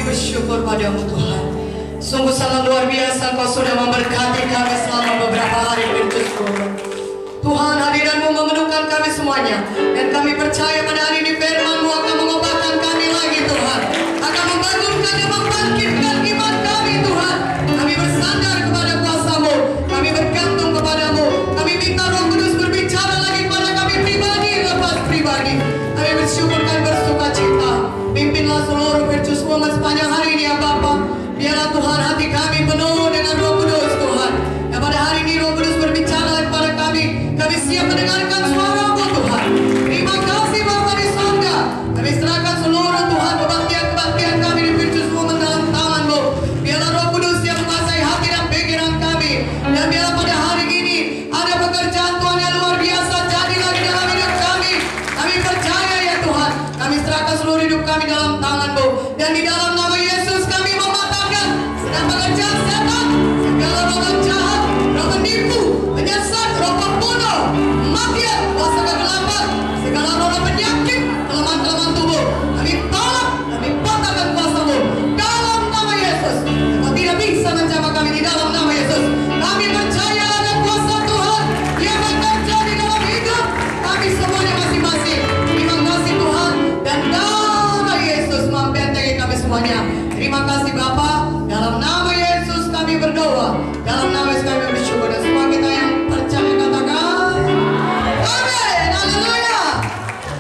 bersyukur padamu Tuhan. Sungguh sangat luar biasa Kau sudah memberkati kami selama beberapa hari bersyukur. Tuhan, hadiranmu memenuhkan kami semuanya. Dan kami percaya pada hari ini firman-Mu akan mengubahkan kami lagi Tuhan. Akan membangunkan dan membangkitkan iman kami Tuhan. Kami bersandar kepada kuasa-Mu. Kami bergantung kepadamu. Kami minta Roh Kudus berbicara lagi kepada kami pribadi lepas pribadi. Kami bersyukurkan bersuka cita. Pimpinlah seluruh Virtus Women sepanjang hari ini ya Bapa. Biarlah Tuhan hati kami penuh dengan Roh Kudus Tuhan. Dan pada hari ini Roh Kudus berbicara kepada kami. Kami siap mendengarkan suara-Mu Tuhan. Terima kasih Bapa di surga. Kami serahkan seluruh Tuhan kebaktian kami di Virtus Women dalam tangan-Mu. Biarlah Roh Kudus yang menguasai hati dan pikiran kami. Dan biarlah pada hari ini ada pekerjaan Tuhan yang luar biasa jadi lagi dalam hidup kami. Kami percaya ya Tuhan. Kami serahkan seluruh hidup kami dalam tangan-Mu. Dan di dalam nama Yesus kami mematahkan segala pekerjaan setan, segala roh jahat, roh penipu, penyesat, roh pembunuh, kematian, kuasa kegelapan, segala roh penyakit, kelemahan-kelemahan tubuh. Kami tolak, kami patahkan kuasa-Mu dalam nama Yesus. Kau tidak bisa menjamah kami di dalam nama Yesus. Kami percaya ada kuasa Tuhan yang bekerja di dalam hidup kami semuanya masing-masing. Terima kasih Tuhan. Dan nama Yesus membentengi kami semuanya. Terima kasih Bapa. Dalam nama Yesus kami berdoa. Dalam nama Yesus kami bersyukur. Dan semua kita yang percaya katakan amin. Haleluya.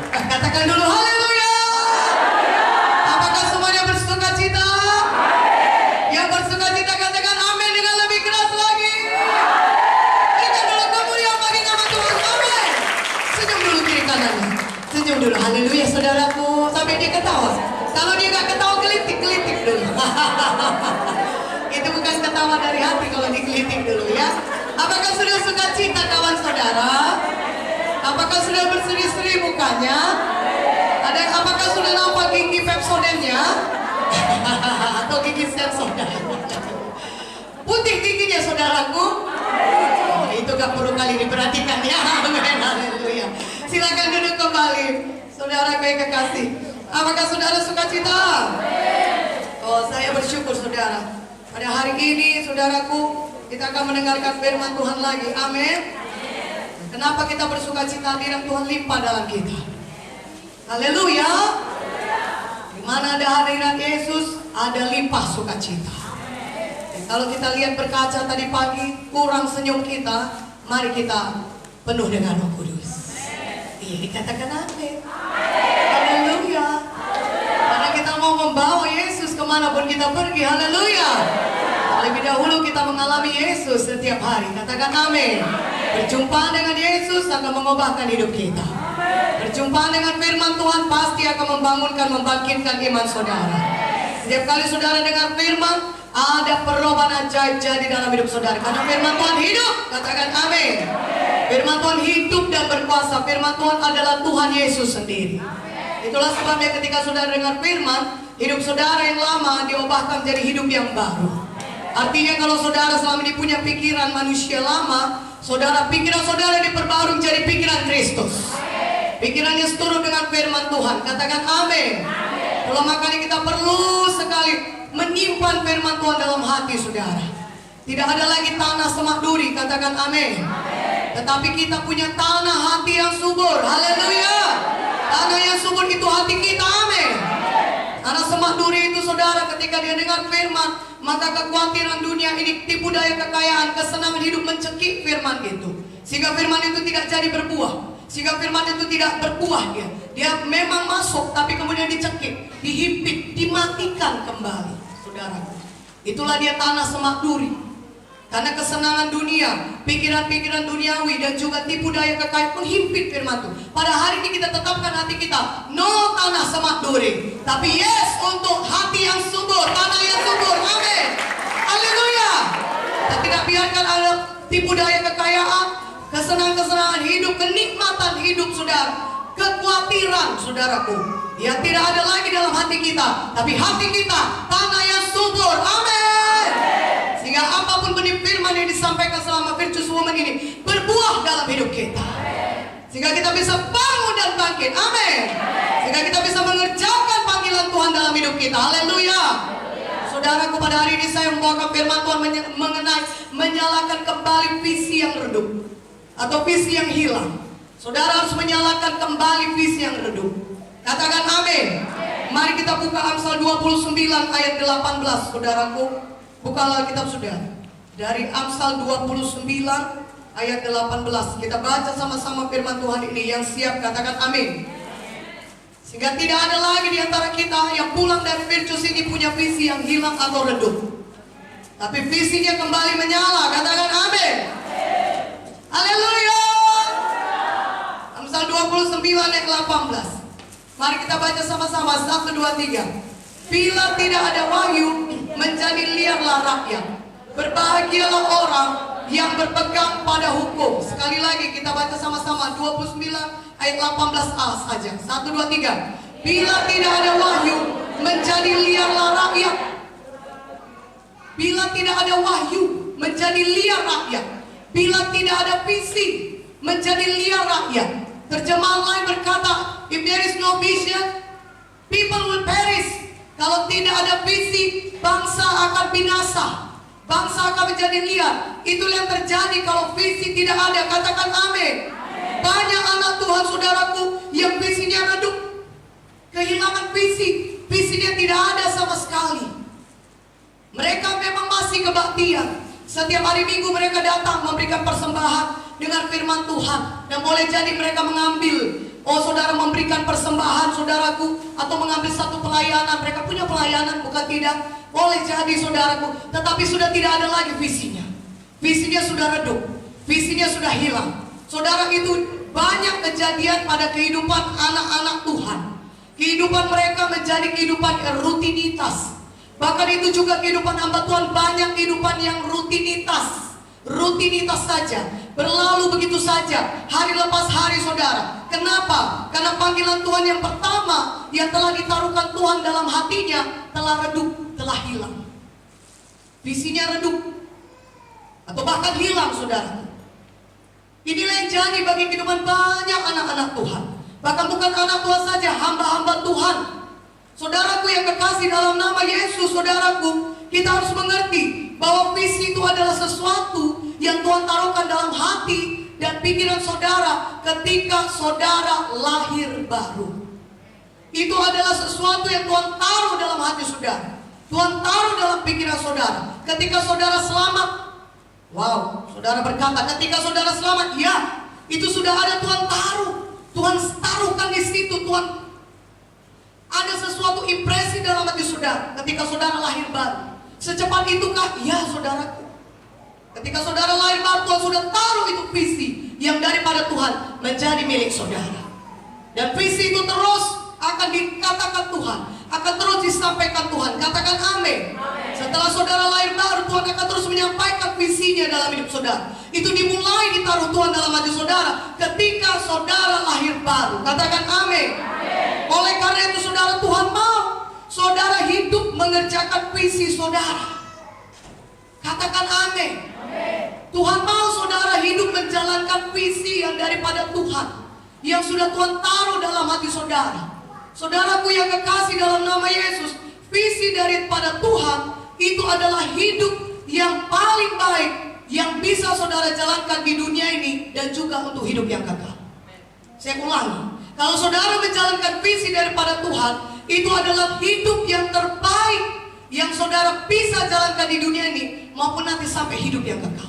Katakan dulu haleluya. Apakah semuanya bersuka cita? Yang bersuka cita katakan amin dengan lebih keras lagi. Berikan dulu kemuliaan bagi nama Tuhan. Amin. Senyum dulu kiri kanannya. Senyum dulu. Haleluya saudaraku. Sampai dia ketawa. Kalau dia gak ketawa gelitik-gelitik dulu. Itu bukan ketawa dari hati kalau digelitik dulu ya. Apakah sudah suka cita kawan saudara? Apakah sudah berseri-seri mukanya? Apakah sudah nampak gigi Pepsodentnya? Atau gigi Sensodyne? Putih giginya saudaraku? Oh, itu gak perlu kali diperhatikan ya. Haleluya. Silakan duduk kembali. Saudara yang kekasih. Apakah saudara suka cita? Oh, saya bersyukur saudara. Pada hari ini saudaraku, kita akan mendengarkan firman Tuhan lagi. Amin. Kenapa kita bersuka cita? Hadirat Tuhan limpah dalam kita. Haleluya. Di mana ada hadirat Yesus, ada limpah sukacita. Kalau kita lihat berkaca tadi pagi, kurang senyum kita, mari kita penuh dengan Roh Kudus. Iya, dikatakan amin. Haleluya. Karena kita mau membawa Yesus kemanapun kita pergi. Haleluya. Lebih dahulu kita mengalami Yesus setiap hari. Katakan amin. Berjumpa dengan Yesus akan mengubahkan hidup kita. Berjumpa dengan firman Tuhan pasti akan membangunkan, membangkitkan iman saudara. Setiap kali saudara dengar firman, ada perubahan ajaib jadi dalam hidup saudara. Karena firman Tuhan hidup. Katakan amin. Firman Tuhan hidup dan berkuasa. Firman Tuhan adalah Tuhan Yesus sendiri. Itulah sebabnya ketika saudara dengar firman, hidup saudara yang lama diubahkan menjadi hidup yang baru. Artinya kalau saudara selama ini punya pikiran manusia lama, pikiran saudara diperbarui menjadi pikiran Kristus. Pikirannya seturut dengan firman Tuhan. Katakan amin. Kalau makanya kita perlu sekali menyimpan firman Tuhan dalam hati saudara. Tidak ada lagi tanah semak duri. Katakan amin. Tetapi kita punya tanah hati yang subur. Haleluya. Tanah yang subur itu hati kita. Amin. Karena semak duri itu saudara, ketika dia dengar firman, maka kekhawatiran dunia ini, tipu daya kekayaan, kesenangan hidup mencekik firman itu. Sehingga firman itu tidak jadi berbuah. Sehingga firman itu tidak berbuah dia. Dia memang masuk tapi kemudian dicekik, dihimpit, dimatikan kembali. Saudara, itulah dia tanah semak duri. Karena kesenangan dunia, pikiran-pikiran duniawi dan juga tipu daya kekayaan menghimpit firman itu. Pada hari ini kita tetapkan hati kita, no tanah semak duri, tapi yes untuk hati yang subur, tanah yang subur. Amin. Haleluya. Kita tidak biarkan ada tipu daya kekayaan, kesenangan-kesenangan hidup, kenikmatan hidup saudara, kekhawatiran saudaraku, ya tidak ada lagi dalam hati kita, tapi hati kita tanah yang subur. Amin. Sehingga apapun benih firman yang disampaikan selama Virtus Women ini berbuah dalam hidup kita. Sehingga kita bisa bangun dan bangkit. Amin. Sehingga kita bisa mengerjakan panggilan Tuhan dalam hidup kita. Haleluya. Saudaraku, pada hari ini saya membawakan firman Tuhan mengenai menyalakan kembali visi yang redup atau visi yang hilang. Saudara harus menyalakan kembali visi yang redup. Katakan amin. Mari kita buka Amsal 29 ayat 18. Saudaraku, bukalah kitab sudah. Dari Amsal 29 ayat 18. Kita baca sama-sama firman Tuhan ini. Yang siap katakan amin. Sehingga tidak ada lagi di antara kita yang pulang dari Virtus ini punya visi yang hilang atau redup, tapi visinya kembali menyala. Katakan amin. Haleluya. Amsal 29 ayat 18. Mari kita baca sama-sama. 1, 2, 3. Bila tidak ada wahyu, menjadi liarlah rakyat. Berbahagialah orang yang berpegang pada hukum. Sekali lagi kita baca sama-sama 29 ayat 18a saja. 1, 2, 3. Bila tidak ada wahyu, menjadi liarlah rakyat. Bila tidak ada wahyu, menjadi liar rakyat. Bila tidak ada visi, menjadi liar rakyat. Terjemahan lain berkata, if there is no vision, people will perish. Kalau tidak ada visi, bangsa akan binasa. Bangsa akan menjadi liar. Itulah yang terjadi kalau visi tidak ada. Katakan amin. Banyak anak Tuhan, saudaraku, yang visinya redup, kehilangan visi. Visinya tidak ada sama sekali. Mereka memang masih kebaktian. Setiap hari Minggu mereka datang memberikan persembahan dengan firman Tuhan. Dan boleh jadi mereka mengambil, saudara, memberikan persembahan, saudaraku, atau mengambil satu pelayanan. Mereka punya pelayanan, bukan tidak. Boleh jadi, saudaraku, tetapi sudah tidak ada lagi visinya. Visinya sudah redup, visinya sudah hilang. Saudara, itu banyak kejadian pada kehidupan anak-anak Tuhan. Kehidupan mereka menjadi kehidupan rutinitas. Bahkan itu juga kehidupan hamba Tuhan, banyak kehidupan yang rutinitas. Rutinitas saja, berlalu begitu saja, hari lepas hari, saudara. Kenapa? Karena panggilan Tuhan yang pertama yang telah ditaruhkan Tuhan dalam hatinya telah redup, telah hilang. Visinya redup atau bahkan hilang, saudara. Inilah yang jadi bagi kehidupan banyak anak-anak Tuhan. Bahkan bukan anak Tuhan saja, hamba-hamba Tuhan. Saudaraku yang kekasih dalam nama Yesus, saudaraku, kita harus mengerti bahwa visi itu adalah sesuatu yang Tuhan taruhkan dalam hati dan pikiran saudara ketika saudara lahir baru. Itu adalah sesuatu yang Tuhan taruh dalam hati saudara. Tuhan taruh dalam pikiran saudara. Ketika saudara selamat, wow, saudara berkata, ketika saudara selamat, ya, itu sudah ada Tuhan taruh. Tuhan taruhkan di situ. Tuhan ada sesuatu impresi dalam hati saudara ketika saudara lahir baru. Secepat itukah? Ya, saudaraku. Ketika saudara lahir baru, Tuhan sudah taruh itu visi yang daripada Tuhan menjadi milik saudara. Dan visi itu terus akan dikatakan Tuhan, akan terus disampaikan Tuhan. Katakan amin. Setelah saudara lahir baru, Tuhan akan terus menyampaikan visinya dalam hidup saudara. Itu dimulai ditaruh Tuhan dalam hati saudara ketika saudara lahir baru. Katakan amin. Oleh karena itu, saudara, Tuhan mau saudara hidup mengerjakan visi saudara. Katakan amin. Tuhan mau saudara hidup menjalankan visi yang daripada Tuhan, yang sudah Tuhan taruh dalam hati saudara. Saudaraku yang kekasih dalam nama Yesus, visi daripada Tuhan itu adalah hidup yang paling baik yang bisa saudara jalankan di dunia ini dan juga untuk hidup yang kekal. Saya ulangi, kalau saudara menjalankan visi daripada Tuhan, itu adalah hidup yang terbaik yang saudara bisa jalankan di dunia ini maupun nanti sampai hidup yang kekal.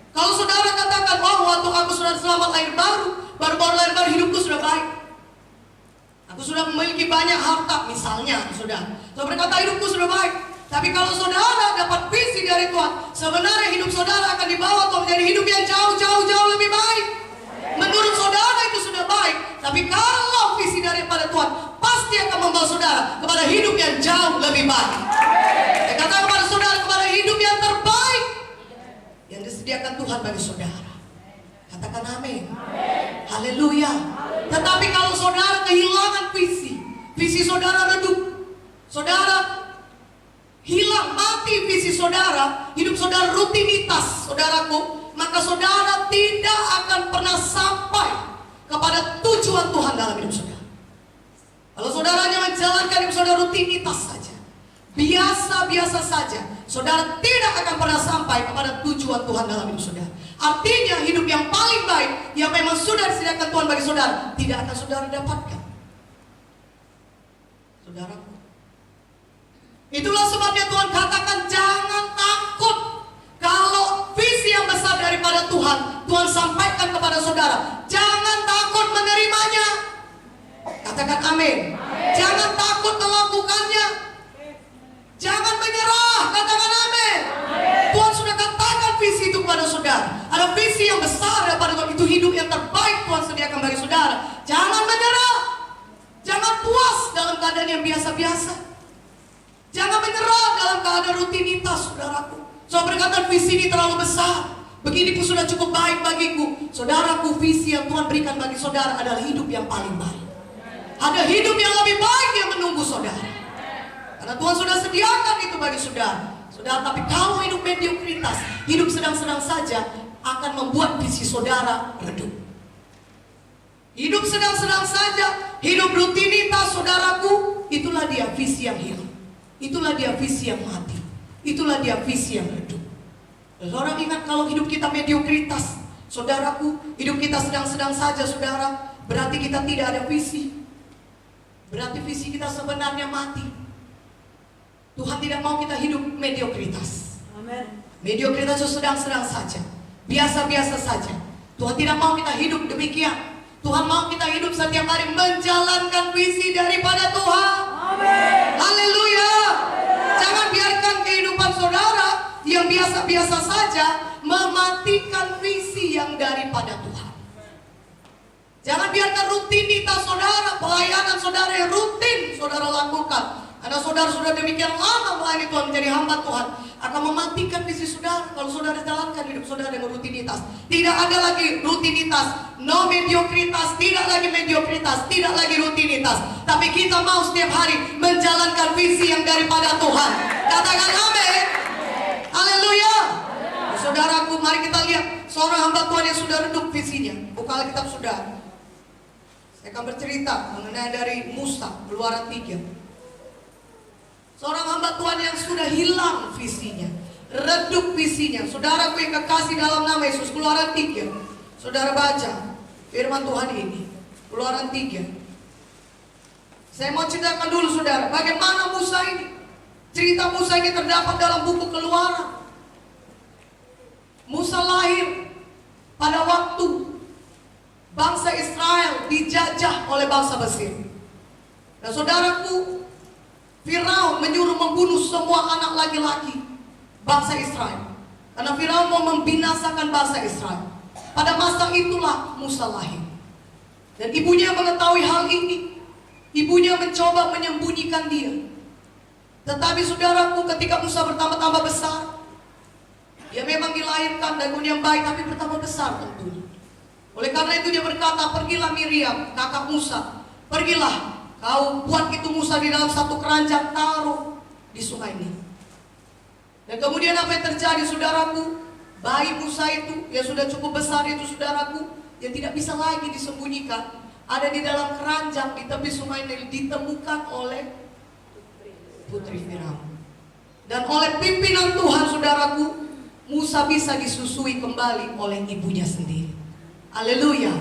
Kalau saudara katakan, oh, waktu aku sudah selamat lahir baru lahir baru hidupku sudah baik, aku sudah memiliki banyak harta misalnya, saudara berkata hidupku sudah baik. Tapi kalau saudara dapat visi dari Tuhan, sebenarnya hidup saudara akan dibawa Tuhan menjadi hidup yang jauh lebih baik. Menurut saudara itu sudah baik, tapi kalau visi daripada Tuhan pasti akan membawa saudara kepada hidup yang jauh lebih baik. Saya katakan kepada saudara, kepada hidup yang terbaik yang disediakan Tuhan bagi saudara. Katakan amin. Haleluya. Tetapi kalau saudara kehilangan visi saudara redup, saudara hilang, mati visi saudara, hidup saudara rutinitas, saudaraku, maka saudara tidak akan pernah sampai kepada tujuan Tuhan dalam hidup saudara. Kalau saudara hanya menjalankan hidup saudara rutinitas saja, biasa-biasa saja, saudara tidak akan pernah sampai kepada tujuan Tuhan dalam hidup saudara. Artinya hidup yang paling baik yang memang sudah disediakan Tuhan bagi saudara tidak akan saudara dapatkan. Saudara, itulah sebabnya Tuhan katakan jangan takut. Kalau visi yang besar daripada Tuhan, Tuhan sampaikan kepada saudara, jangan takut menerimanya. Katakan amin. Jangan takut melakukannya. Jangan menyerah. Katakan amin. Tuhan sudah katakan visi itu kepada saudara. Ada visi yang besar daripada Tuhan, itu hidup yang terbaik Tuhan sediakan bagi saudara. Jangan menyerah. Jangan puas dalam keadaan yang biasa-biasa. Jangan menyerah dalam keadaan rutinitas, saudaraku. Saya berkata visi ini terlalu besar. Begini pun sudah cukup baik bagiku. Saudaraku, visi yang Tuhan berikan bagi saudara adalah hidup yang paling baik. Ada hidup yang lebih baik yang menunggu saudara. Karena Tuhan sudah sediakan itu bagi saudara. Saudara, tapi kalau hidup mediokritas, hidup sedang-sedang saja, akan membuat visi saudara redup. Hidup sedang-sedang saja, hidup rutinitas, saudaraku, itulah dia visi yang hilang. Itulah dia visi yang mati. Itulah dia visi yang redup. Saudara ingat, kalau hidup kita mediokritas, saudaraku, hidup kita sedang-sedang saja, saudara, berarti kita tidak ada visi. Berarti visi kita sebenarnya mati. Tuhan tidak mau kita hidup mediokritas. Amen. Mediokritas itu sedang-sedang saja, biasa-biasa saja. Tuhan tidak mau kita hidup demikian. Tuhan mau kita hidup setiap hari menjalankan visi daripada Tuhan. Amen. Haleluya. Jangan biarkan kehidupan saudara yang biasa-biasa saja mematikan visi yang daripada Tuhan. Jangan biarkan rutinitas saudara, pelayanan saudara yang rutin saudara lakukan. Karena saudara sudah demikian lama melayani Tuhan, menjadi hamba Tuhan, akan mematikan visi saudara. Kalau saudara jalankan hidup saudara dengan rutinitas, tidak ada lagi rutinitas, no mediokritas, tidak lagi mediokritas, tidak lagi rutinitas. Tapi kita mau setiap hari menjalankan visi yang daripada Tuhan. Katakan amin. Haleluya. Saudaraku, mari kita lihat seorang hamba Tuhan yang sudah redup visinya. Buka Alkitab saudara. Saya akan bercerita mengenai dari Musa, Keluaran 3. Seorang hamba Tuhan yang sudah hilang visinya, redup visinya. Saudaraku yang kekasih dalam nama Yesus, Keluaran 3. Saudara baca firman Tuhan ini, Keluaran 3. Saya mau ceritakan dulu saudara, bagaimana Musa ini. Cerita Musa ini terdapat dalam buku Keluaran. Musa lahir pada waktu bangsa Israel dijajah oleh bangsa Mesir. Dan saudaraku, Firaun menyuruh membunuh semua anak laki-laki bangsa Israel. Karena Firaun mau membinasakan bangsa Israel. Pada masa itulah Musa lahir. Dan ibunya mengetahui hal ini. Ibunya mencoba menyembunyikan dia. Tetapi saudaraku, ketika Musa bertambah-tambah besar, dia memang dilahirkan dan kemudian baik, tapi bertambah besar tentunya. Oleh karena itu dia berkata, pergilah Miriam, kakak Musa, pergilah, kau buat itu Musa di dalam satu keranjang, taruh di sungai Nil. Dan kemudian apa yang terjadi saudaraku? Bayi Musa itu yang sudah cukup besar itu saudaraku, yang tidak bisa lagi disembunyikan, ada di dalam keranjang di tepi sungai Nil, ditemukan oleh putri Firaun. Dan oleh pimpinan Tuhan saudaraku, Musa bisa disusui kembali oleh ibunya sendiri. Haleluya.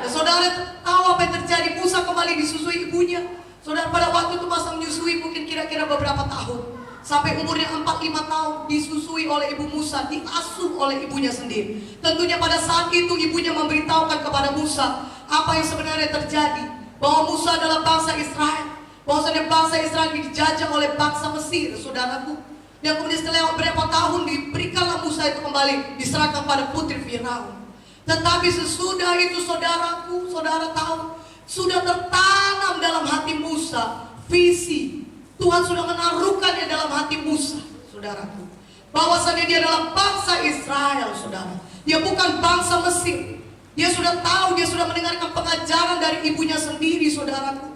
Dan saudara tahu apa yang terjadi? Musa kembali disusui ibunya. Saudara, pada waktu itu masa menyusui mungkin kira-kira beberapa tahun. Sampai umurnya 4-5 tahun disusui oleh ibu Musa, diasuh oleh ibunya sendiri. Tentunya pada saat itu ibunya memberitahukan kepada Musa apa yang sebenarnya terjadi. Bahwa Musa adalah bangsa Israel. Bahwasanya bangsa Israel dijajah oleh bangsa Mesir, saudaraku. Dan kemudian setelah beberapa tahun diberikanlah Musa itu kembali, diserahkan pada putri Firaun. Tetapi sesudah itu saudaraku, saudara tahu, sudah tertanam dalam hati Musa visi. Tuhan sudah menaruhkannya dalam hati Musa, saudaraku. Bahwasanya dia adalah bangsa Israel, saudara. Dia bukan bangsa Mesir. Dia sudah tahu, dia sudah mendengarkan pengajaran dari ibunya sendiri, saudaraku.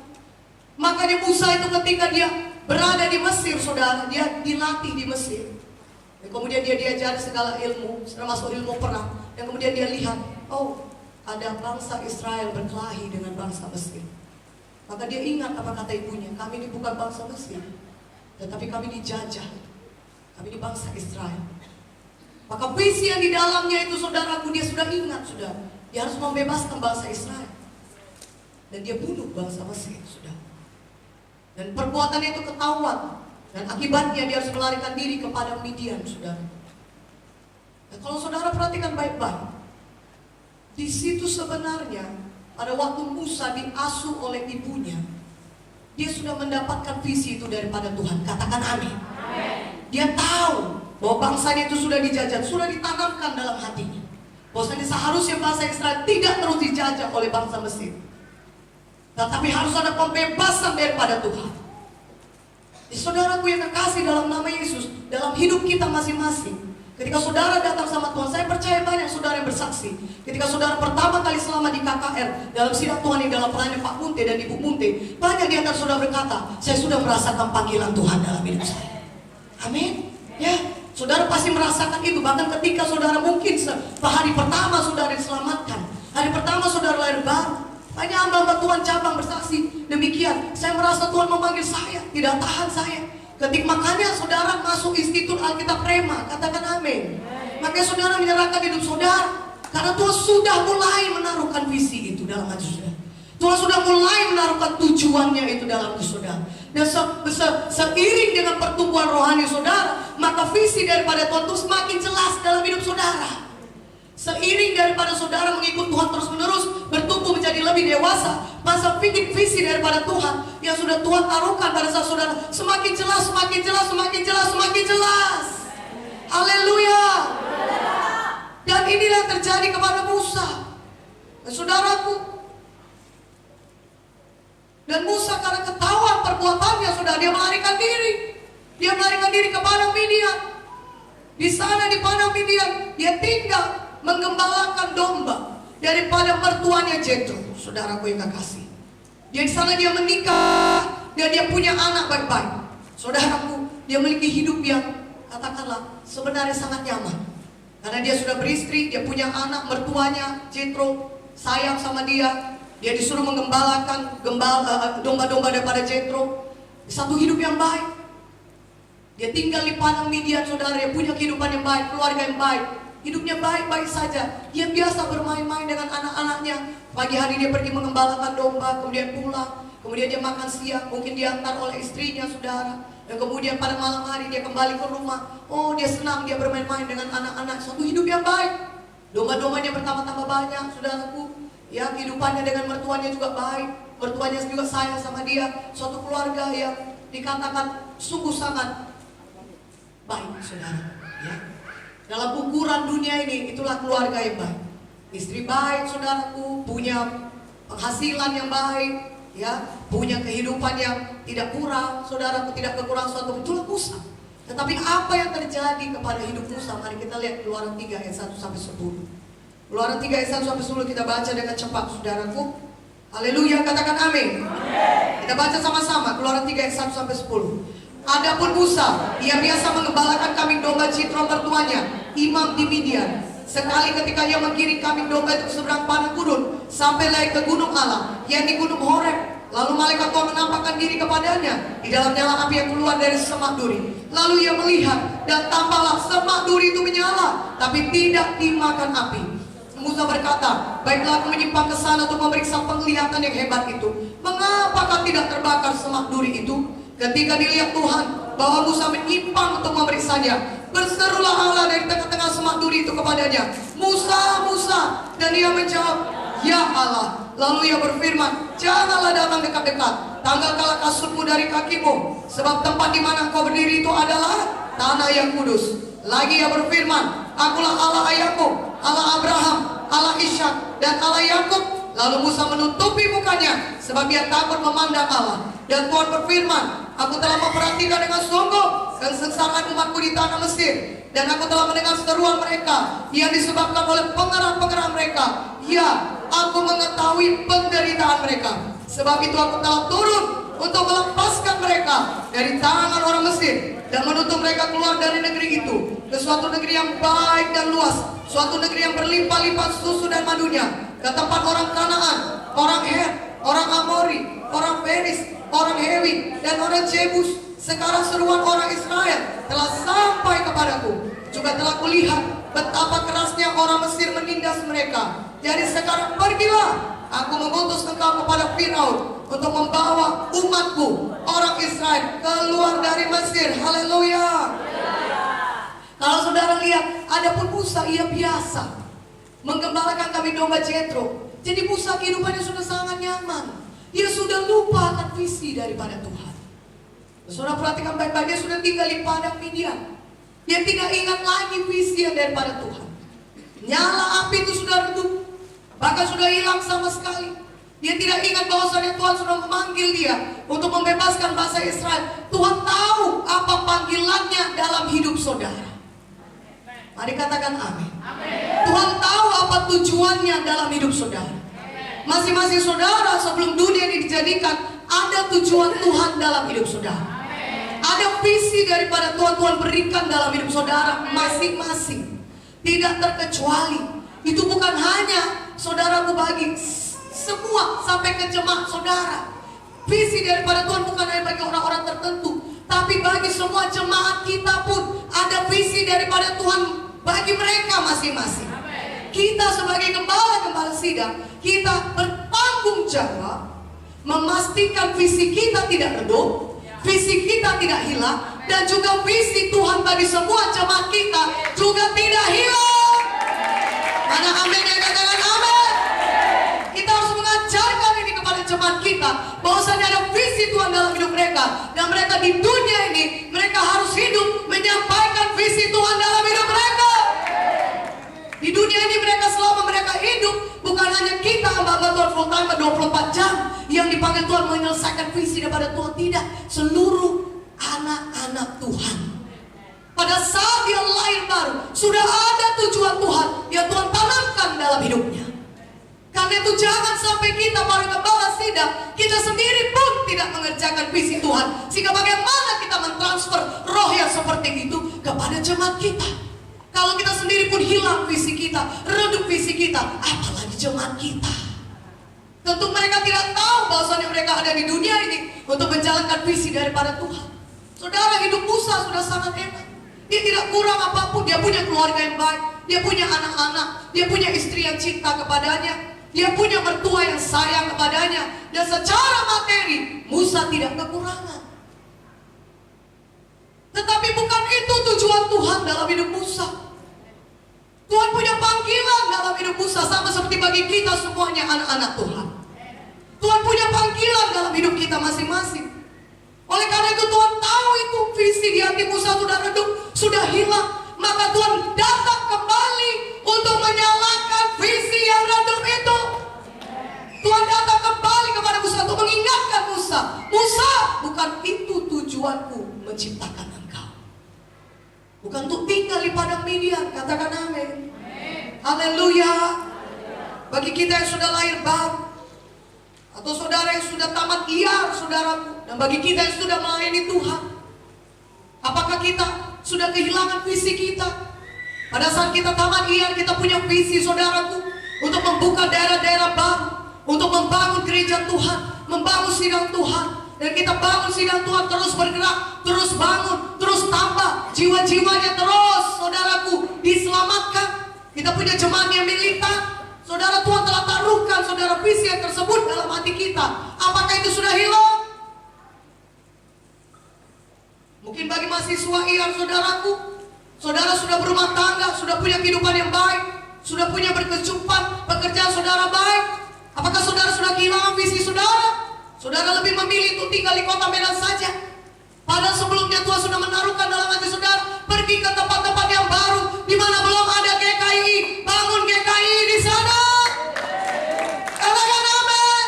Makanya Musa itu ketika dia berada di Mesir, saudara, dia dilatih di Mesir. Dan kemudian dia diajari segala ilmu, termasuk ilmu perang. Dan kemudian dia lihat, oh, ada bangsa Israel berkelahi dengan bangsa Mesir. Maka dia ingat apa kata ibunya, kami ini bukan bangsa Mesir, tetapi kami dijajah. Kami di bangsa Israel. Maka visi yang di dalamnya itu saudaraku, dia sudah ingat, sudah. Dia harus membebaskan bangsa Israel. Dan dia bunuh bangsa Mesir, sudah. Dan perbuatannya itu ketahuan. Dan akibatnya dia harus melarikan diri kepada Midian, saudara. Dan kalau saudara perhatikan baik-baik, di situ sebenarnya pada waktu Musa diasuh oleh ibunya, dia sudah mendapatkan visi itu daripada Tuhan. Katakan amin. Dia tahu bahwa bangsanya itu sudah dijajah, sudah ditanamkan dalam hatinya. Bahwasanya seharusnya bangsa Israel tidak terus dijajah oleh bangsa Mesir. Tetapi harus ada pembebasan daripada Tuhan. Saudaraku yang kekasih dalam nama Yesus, dalam hidup kita masing-masing, ketika saudara datang sama Tuhan, saya percaya banyak saudara yang bersaksi. Ketika saudara pertama kali selama di KKR, dalam sidang Tuhan yang dalam pelayanan Pak Munte dan Ibu Munte, banyak di antara saudara berkata, saya sudah merasakan panggilan Tuhan dalam hidup saya. Amin. Ya, saudara pasti merasakan itu. Bahkan ketika saudara mungkin hari pertama saudara diselamatkan, hari pertama saudara lahir baru, banyak hamba-hamba Tuhan cabang bersaksi demikian. Saya merasa Tuhan memanggil saya, tidak tahan saya. Ketika makanya saudara masuk Institut Alkitab Rema, katakan amin. Makanya saudara menyerahkan hidup saudara, karena Tuhan sudah mulai menaruhkan visi itu dalam hati saudara. Tuhan sudah mulai menaruhkan tujuannya itu dalam hati saudara. Dan seiring dengan pertumbuhan rohani saudara, maka visi daripada Tuhan itu semakin jelas dalam hidup saudara. Seiring daripada saudara mengikut Tuhan terus-menerus, bertumbuh menjadi lebih dewasa, masa visi daripada Tuhan yang sudah Tuhan taruhkan pada saat saudara semakin jelas, semakin jelas, semakin jelas, semakin jelas. Haleluya. Dan inilah yang terjadi kepada Musa. Dan saudaraku, dan Musa karena ketahuan perbuatannya, sudah dia melarikan diri. Dia melarikan diri ke padang Midian. Di sana di padang Midian dia tinggal menggembalakan domba daripada mertuanya Jethro, saudaraku yang kekasih. Dia di sana dia menikah dan dia punya anak baik-baik. Saudaraku, dia memiliki hidup yang katakanlah sebenarnya sangat nyaman. Karena dia sudah beristri, dia punya anak, mertuanya Jethro sayang sama dia. Dia disuruh menggembalakan domba-domba daripada Jethro. Satu hidup yang baik. Dia tinggal di padang Midian, saudara. Dia punya kehidupan yang baik, keluarga yang baik. Hidupnya baik-baik saja. Dia biasa bermain-main dengan anak-anaknya. Pagi hari dia pergi mengembalakan domba, kemudian pulang. Kemudian dia makan siang, mungkin diantar oleh istrinya, saudara. Dan kemudian pada malam hari dia kembali ke rumah. Oh, dia senang, dia bermain-main dengan anak-anak. Suatu hidup yang baik. Domba-dombanya bertambah-tambah banyak, saudaraku. Ya, kehidupannya dengan mertuanya juga baik. Mertuanya juga sayang sama dia. Suatu keluarga yang dikatakan sungguh sangat baik, saudara. Ya. Dalam ukuran dunia ini, itulah keluarga yang baik. Istri baik, saudaraku, punya penghasilan yang baik, ya, punya kehidupan yang tidak kurang, saudaraku, tidak kekurangan suatu. Itulah Musa. Tetapi apa yang terjadi kepada hidup Musa? Mari kita lihat Keluaran 3 ayat 1 sampai 10. Keluaran 3 ayat 1 sampai 10 kita baca dengan cepat, saudaraku. Haleluya, katakan amin. Kita baca sama-sama Keluaran 3 ayat 1 sampai 10. Adapun Musa, ia biasa mengembalakan kambing domba Jethro mertuanya, imam di Midian. Sekali ketika ia menggiring kambing domba itu ke seberang padang gurun, sampailah ke gunung Allah, yang di gunung Horeb. Lalu malaikat Tuhan menampakkan diri kepadanya di dalam nyala api yang keluar dari semak duri. Lalu ia melihat, dan tampaklah semak duri itu menyala, tapi tidak dimakan api. Musa berkata, baiklah aku menyimpang ke sana untuk memeriksa penglihatan yang hebat itu. Mengapakah tidak terbakar semak duri itu? Ketika dilihat Tuhan bahwa Musa menyimpang untuk memeriksanya, berserulah Allah dari tengah-tengah semak duri itu kepadanya, Musa, Musa. Dan ia menjawab, ya Allah. Lalu ia berfirman, janganlah datang dekat-dekat, tanggalkanlah kasurmu dari kakimu, sebab tempat di mana kau berdiri itu adalah tanah yang kudus. Lagi ia berfirman, akulah Allah ayahmu, Allah Abraham, Allah Ishak, dan Allah Yakub. Lalu Musa menutupi mukanya, sebab ia takut memandang Allah. Dan Tuhan berfirman, aku telah memperhatikan dengan sungguh kesengsaraan umatku di tanah Mesir, dan aku telah mendengar seruan mereka yang disebabkan oleh pengerang-pengerang mereka. Ya, aku mengetahui penderitaan mereka. Sebab itu aku telah turun untuk melepaskan mereka dari tangan orang Mesir, dan menuntun mereka keluar dari negeri itu ke suatu negeri yang baik dan luas, suatu negeri yang berlimpah-limpah susu dan madunya, ke tempat orang Kanaan, orang Het, orang Amori, orang Peris, orang Hewi, dan orang Jebus, Sekarang seruan orang Israel telah sampai kepadaku. Juga telah kulihat betapa kerasnya orang Mesir menindas mereka. Jadi sekarang pergilah, aku mengutus engkau kepada Firaun untuk membawa umatku, orang Israel, keluar dari Mesir. Haleluya. Kalau saudara lihat, adapun Musa ia biasa menggembalakan kami domba Jetro. Jadi Musa kehidupannya sudah sangat nyaman. Dia sudah lupa akan visi daripada Tuhan. Saudara perhatikan baik-baik, dia sudah tinggal di padang Midian. Dia tidak ingat lagi visi yang daripada Tuhan. Nyala api itu sudah redup, bahkan sudah hilang sama sekali. Dia tidak ingat bahwasanya Tuhan sudah memanggil dia untuk membebaskan bangsa Israel. Tuhan tahu apa panggilannya dalam hidup saudara. Mari katakan amin. Tuhan tahu apa tujuannya dalam hidup saudara. Masing-masing saudara sebelum dunia ini dijadikan, ada tujuan Tuhan dalam hidup saudara. Ada visi daripada Tuhan berikan dalam hidup saudara masing-masing. Tidak terkecuali. Itu bukan hanya saudaraku bagi semua sampai ke jemaat saudara. Visi daripada Tuhan bukan hanya bagi orang-orang tertentu, tapi bagi semua jemaat kita pun ada visi daripada Tuhan bagi mereka masing-masing. Kita sebagai gembala-gembala sidang, kita bertanggung jawab memastikan visi kita tidak redup, visi kita tidak hilang, dan juga visi Tuhan bagi semua jemaat kita juga tidak hilang. Mana amin ya, katakan amin. Kita harus mengajarkan ini kepada jemaat kita, bahwasanya ada visi Tuhan dalam hidup mereka, dan mereka di dunia ini mereka harus hidup menyampaikan visi Tuhan dalam hidup mereka. Di dunia ini mereka, selama mereka hidup, bukan hanya kita hamba-hamba Tuhan full time 24 jam yang dipanggil Tuhan menyelesaikan visi daripada Tuhan. Tidak, seluruh anak-anak Tuhan pada saat dia lahir baru sudah ada tujuan Tuhan yang Tuhan tanamkan dalam hidupnya. Karena itu jangan sampai kita para gembala sidang, kita sendiri pun tidak mengerjakan visi Tuhan, sehingga bagaimana kita mentransfer roh yang seperti itu kepada jemaat kita. Kalau kita sendiri pun hilang visi kita, redup visi kita, apalagi jemaat kita. Tentu mereka tidak tahu bahwasanya mereka ada di dunia ini untuk menjalankan visi daripada Tuhan. Saudara, hidup Musa sudah sangat enak. Dia tidak kurang apapun. Dia punya keluarga yang baik, dia punya anak-anak, dia punya istri yang cinta kepadanya, dia punya mertua yang sayang kepadanya. Dan secara materi Musa tidak kekurangan. Tetapi bukan itu tujuan Tuhan dalam hidup Musa. Tuhan punya panggilan dalam hidup Musa, sama seperti bagi kita semuanya anak-anak Tuhan. Tuhan punya panggilan dalam hidup kita masing-masing. Oleh karena itu Tuhan tahu itu visi di hati Musa sudah redup, sudah hilang. Maka Tuhan datang kembali untuk menyalakan visi yang redup itu. Tuhan datang kembali kepada Musa untuk mengingatkan Musa, Musa, bukan itu tujuanku menciptakan engkau. Bukan untuk tinggal di padang Midian. Katakan amin. Haleluya. Bagi kita yang sudah lahir baru, atau saudara yang sudah tamat IAR, saudaraku, dan bagi kita yang sudah melayani Tuhan, apakah kita sudah kehilangan visi kita? Pada saat kita tamat IAR, kita punya visi, saudaraku, untuk membuka daerah-daerah baru, untuk membangun gereja Tuhan, membangun sidang Tuhan. Dan kita bangun sidang Tuhan, terus bergerak, terus bangun, terus tambah, jiwa-jiwanya terus, saudaraku, diselamatkan. Kita punya jemaat yang militan. Saudara, Tuhan telah taruhkan, saudara, visi yang tersebut dalam hati kita. Apakah itu sudah hilang? Mungkin bagi mahasiswa IAR, saudaraku, saudara sudah berumah tangga, sudah punya kehidupan yang baik, sudah punya berkecukupan, pekerjaan saudara baik. Apakah saudara sudah kehilangan visi saudara? Saudara lebih memilih untuk tinggal di kota Medan saja, padahal sebelumnya Tuhan sudah menaruhkan dalam hati saudara, pergi ke tempat-tempat yang baru, di mana belum ada GKI, bangun GKI di sana. Katakan amin.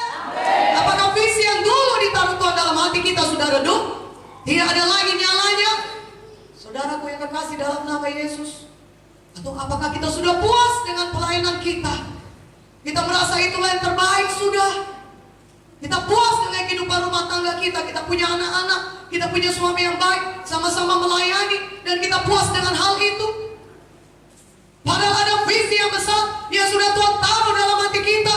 Apakah visi yang dulu ditaruh Tuhan dalam hati kita sudah redup? Tidak ada lagi nyalanya? Saudaraku yang kekasih dalam nama Yesus, atau apakah kita sudah puas dengan pelayanan kita? Kita merasa itulah yang terbaik sudah. Kita puas dengan kehidupan rumah tangga kita. Kita punya anak-anak, kita punya suami yang baik, sama-sama melayani, dan kita puas dengan hal itu. Padahal ada visi yang besar yang sudah Tuhan taruh dalam hati kita.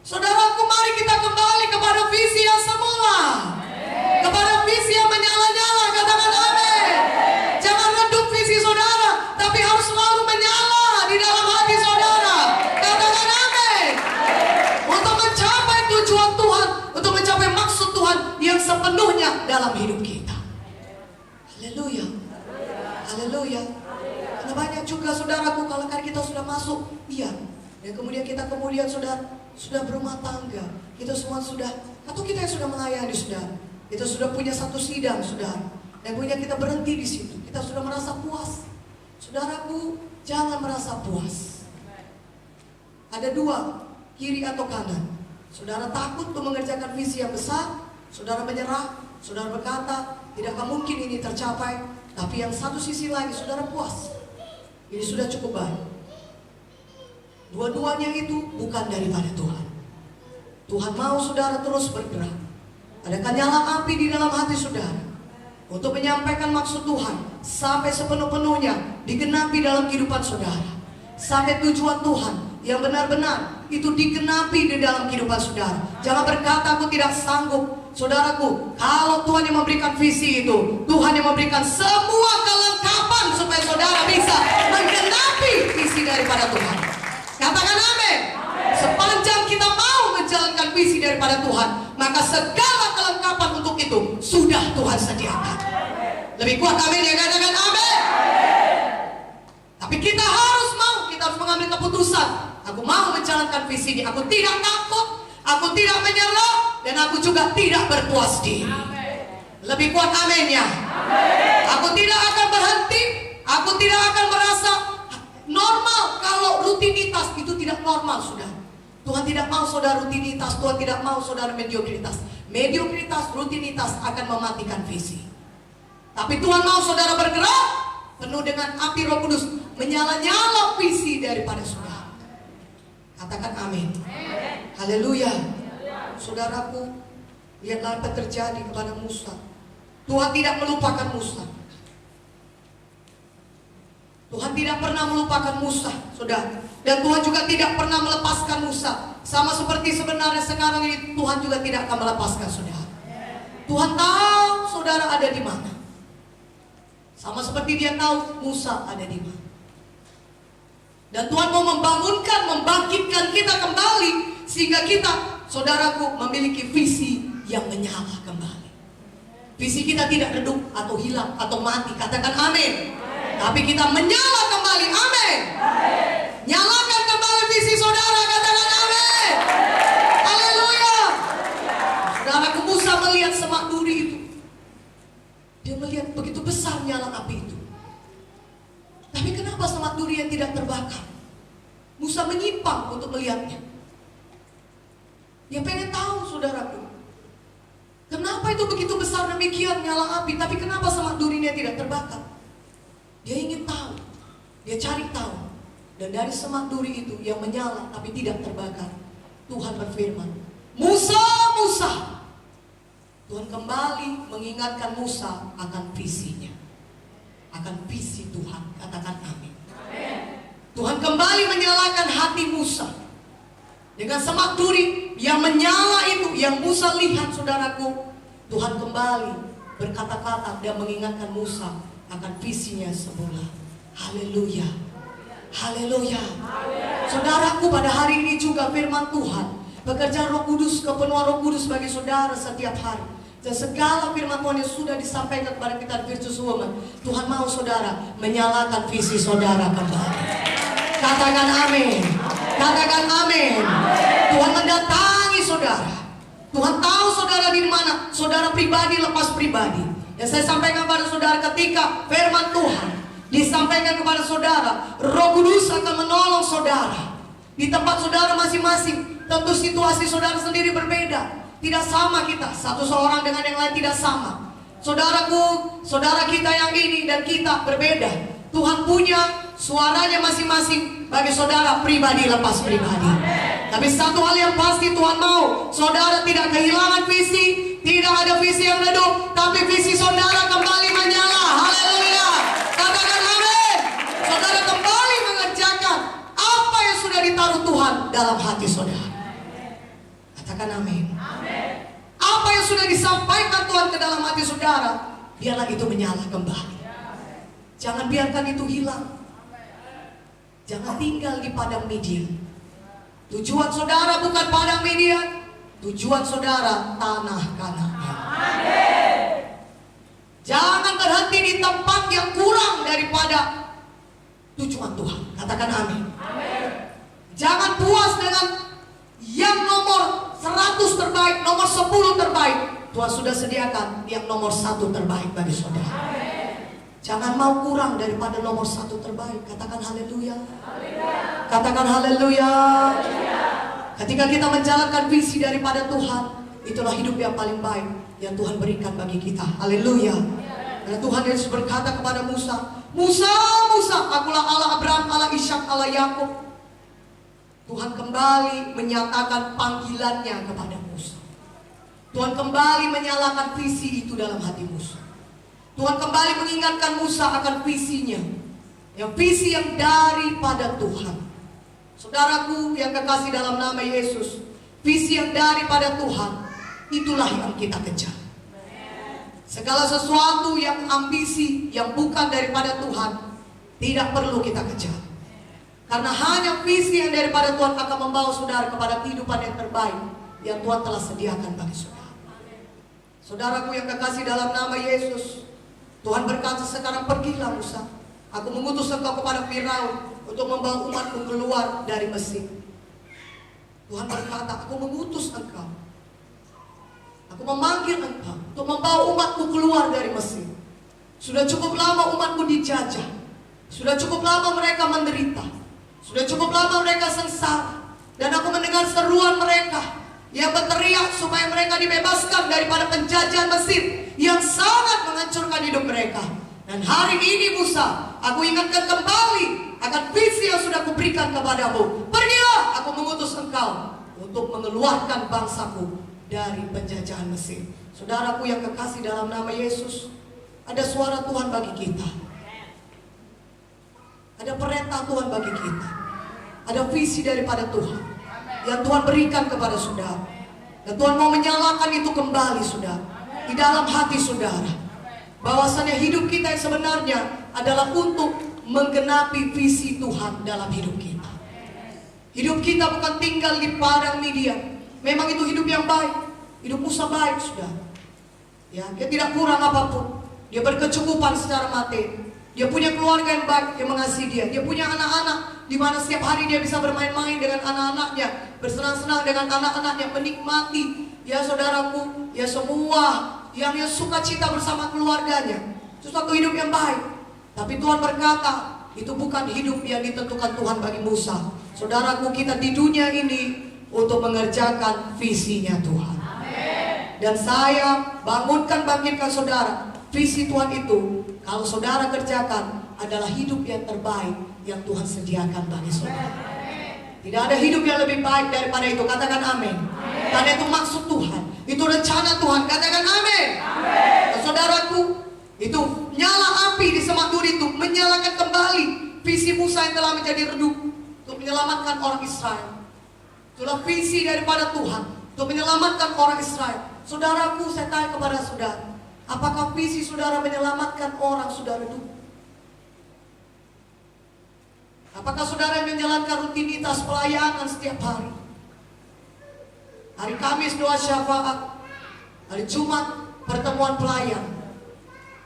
Saudaraku, mari kita kembali kepada visi yang semula, kepada visi yang menyala-nyala berkarya dalam hidup kita. Haleluya. Haleluya. Karena banyak juga saudaraku, kalau kan kita sudah masuk, iya, dan kemudian kita sudah berumah tangga, kita semua sudah, atau kita yang sudah melayani saudara, kita sudah punya satu sidang saudara, dan kemudian kita berhenti di situ, kita sudah merasa puas. Saudaraku, jangan merasa puas. Ada dua, kiri atau kanan. Saudara takut untuk mengerjakan visi yang besar, saudara menyerah, saudara berkata, tidak akan mungkin ini tercapai. Tapi yang satu sisi lagi, saudara puas. Ini sudah cukup baik. Dua-duanya itu bukan daripada Tuhan. Tuhan mau saudara terus bergerak. Adakah nyala api di dalam hati saudara untuk menyampaikan maksud Tuhan sampai sepenuh-penuhnya digenapi dalam kehidupan saudara, sampai tujuan Tuhan yang benar-benar itu digenapi di dalam kehidupan saudara. Jangan berkata aku tidak sanggup. Saudaraku, kalau Tuhan yang memberikan visi itu, Tuhan yang memberikan semua kelengkapan supaya saudara bisa menggenapi visi daripada Tuhan. Katakan amin. Sepanjang kita mau menjalankan visi daripada Tuhan, maka segala kelengkapan untuk itu sudah Tuhan sediakan. Lebih kuat amin ya, katakan amin. Tapi kita harus mengambil keputusan. Aku mau menjalankan visi ini. Aku tidak takut, aku tidak menyerah, dan aku juga tidak berpuas diri. Lebih kuat amin ya. Aku tidak akan berhenti. Aku tidak akan merasa normal kalau rutinitas itu tidak normal, sudah. Tuhan tidak mau saudara rutinitas. Tuhan tidak mau saudara mediokritas. Mediokritas, rutinitas akan mematikan visi. Tapi Tuhan mau saudara bergerak penuh dengan api Roh Kudus, menyala-nyala visi daripada saudara. Katakan amin. Haleluya. Saudaraku, lihatlah apa terjadi kepada Musa. Tuhan tidak melupakan Musa. Tuhan tidak pernah melupakan Musa, saudara. Dan Tuhan juga tidak pernah melepaskan Musa. Sama seperti sebenarnya sekarang ini Tuhan juga tidak akan melepaskan saudara. Tuhan tahu saudara ada di mana. Sama seperti Dia tahu Musa ada di mana. Dan Tuhan mau membangunkan, membangkitkan kita kembali, sehingga kita, saudaraku, memiliki visi yang menyala kembali. Visi kita tidak redup atau hilang atau mati. Katakan amin. Tapi kita menyala kembali. Amin. Nyalakan kembali visi saudara. Katakan amin. Haleluya. Saudaraku, Musa melihat semak duri itu. Dia melihat begitu besar nyala api itu. Tapi kenapa semak duri yang tidak terbakar? Musa menyimpang untuk melihatnya. Dia pengen tahu, saudaraku, kenapa itu begitu besar demikian nyala api, tapi kenapa semak durinya tidak terbakar? Dia ingin tahu. Dia cari tahu. Dan dari semak duri itu yang menyala tapi tidak terbakar, Tuhan berfirman, Musa, Musa. Tuhan kembali mengingatkan Musa akan visinya, akan visi Tuhan. Katakan amin. Tuhan kembali menyalakan hati Musa dengan semak duri yang menyala itu, yang Musa lihat, saudaraku. Tuhan kembali berkata-kata dan mengingatkan Musa akan visinya semula. Haleluya. Haleluya. Saudaraku, pada hari ini juga firman Tuhan, pekerjaan Roh Kudus, kepenuhan Roh Kudus bagi saudara setiap hari. Dan segala firman Tuhan yang sudah disampaikan kepada kita di Virtuous Woman, Tuhan mau saudara menyalakan visi saudara kembali. Katakan amin. Katakan amin. Tuhan mendatangi saudara. Tuhan tahu saudara di mana. Saudara pribadi lepas pribadi. Yang saya sampaikan kepada saudara, ketika firman Tuhan disampaikan kepada saudara, Roh Kudus akan menolong saudara di tempat saudara masing-masing. Tentu situasi saudara sendiri berbeda. Tidak sama kita, satu seorang dengan yang lain tidak sama. Saudaraku, saudara kita yang ini dan kita berbeda. Tuhan punya suaranya masing-masing bagi saudara pribadi lepas pribadi. Tapi satu hal yang pasti, Tuhan mau saudara tidak kehilangan visi. Tidak ada visi yang redup, tapi visi saudara kembali menyala. Haleluya. Katakan amin. Saudara kembali mengerjakan apa yang sudah ditaruh Tuhan dalam hati saudara. Katakan amin. Apa yang sudah disampaikan Tuhan ke dalam hati saudara, biarlah itu menyala kembali. Jangan biarkan itu hilang. Jangan tinggal di padang Midian. Tujuan saudara bukan padang Midian. Tujuan saudara tanah Kanaan. ini tempat yang kurang daripada tujuan Tuhan. Katakan amin. Jangan puas dengan yang nomor 100 terbaik, nomor 10 terbaik. Tuhan sudah sediakan yang nomor 1 terbaik bagi saudara. Jangan mau kurang daripada nomor 1 terbaik. Katakan haleluya. Katakan haleluya. Ketika kita menjalankan visi daripada Tuhan, itulah hidup yang paling baik yang Tuhan berikan bagi kita. Haleluya. Karena Tuhan Yesus berkata kepada Musa, Musa, Musa, akulah Allah Abraham, Allah Ishak, Allah Yakub. Tuhan kembali menyatakan panggilannya kepada Musa. Tuhan kembali menyalakan visi itu dalam hati Musa. Tuhan kembali mengingatkan Musa akan visinya, yang visi yang daripada Tuhan. Saudaraku yang kekasih dalam nama Yesus, visi yang daripada Tuhan, itulah yang kita kejar. Segala sesuatu yang ambisi, yang bukan daripada Tuhan, tidak perlu kita kejar. Karena hanya visi yang daripada Tuhan akan membawa saudara kepada kehidupan yang terbaik yang Tuhan telah sediakan bagi saudara. Saudaraku yang kekasih dalam nama Yesus, Tuhan berkata, sekarang pergilah Musa, aku mengutus engkau kepada Firaun untuk membawa umatku keluar dari Mesir. Tuhan berkata, aku mengutus engkau, aku memanggil engkau untuk membawa umatku keluar dari Mesir. Sudah cukup lama umatku dijajah, sudah cukup lama mereka menderita, sudah cukup lama mereka sengsara. Dan aku mendengar seruan mereka yang berteriak supaya mereka dibebaskan daripada penjajahan Mesir yang sangat menghancurkan hidup mereka. Dan hari ini Musa, aku ingatkan kembali akan visi yang sudah kuberikan kepadamu. Pergilah, aku mengutus engkau untuk mengeluarkan bangsaku dari penjajahan Mesir. Saudaraku yang kekasih dalam nama Yesus, ada suara Tuhan bagi kita. Ada perintah Tuhan bagi kita. Ada visi daripada Tuhan yang Tuhan berikan kepada saudara. Dan Tuhan mau menyalakan itu kembali saudara, di dalam hati saudara. Bahwasannya hidup kita yang sebenarnya adalah untuk menggenapi visi Tuhan dalam hidup kita. Hidup kita bukan tinggal di padang Midian. Memang itu hidup yang baik. Hidup Musa baik saudara. Ya, dia tidak kurang apapun. Dia berkecukupan secara materi. Dia punya keluarga yang baik yang mengasihi dia. Dia punya anak-anak di mana setiap hari dia bisa bermain-main dengan anak-anaknya, bersenang-senang dengan anak-anaknya, menikmati ya saudaraku, ya semua yang sukacita bersama keluarganya. Itu suatu hidup yang baik. Tapi Tuhan berkata, itu bukan hidup yang ditentukan Tuhan bagi Musa. Saudaraku, kita di dunia ini untuk mengerjakan visinya Tuhan. Dan saya bangkitkan saudara. Visi Tuhan itu, kalau saudara kerjakan, adalah hidup yang terbaik yang Tuhan sediakan bagi saudara. Tidak ada hidup yang lebih baik daripada itu. Katakan amin. Karena itu maksud Tuhan, itu rencana Tuhan. Katakan amin. Dan saudaraku, itu nyala api di semak duri itu menyalakan kembali visi Musa yang telah menjadi redup untuk menyelamatkan orang Israel. Itulah visi daripada Tuhan untuk menyelamatkan orang Israel. Saudaraku, saya tanya kepada saudara, apakah visi saudara menyelamatkan orang sudah redup? Apakah saudara menjalankan rutinitas pelayanan setiap hari? Hari Kamis doa syafaat, hari Jumat pertemuan pelayan,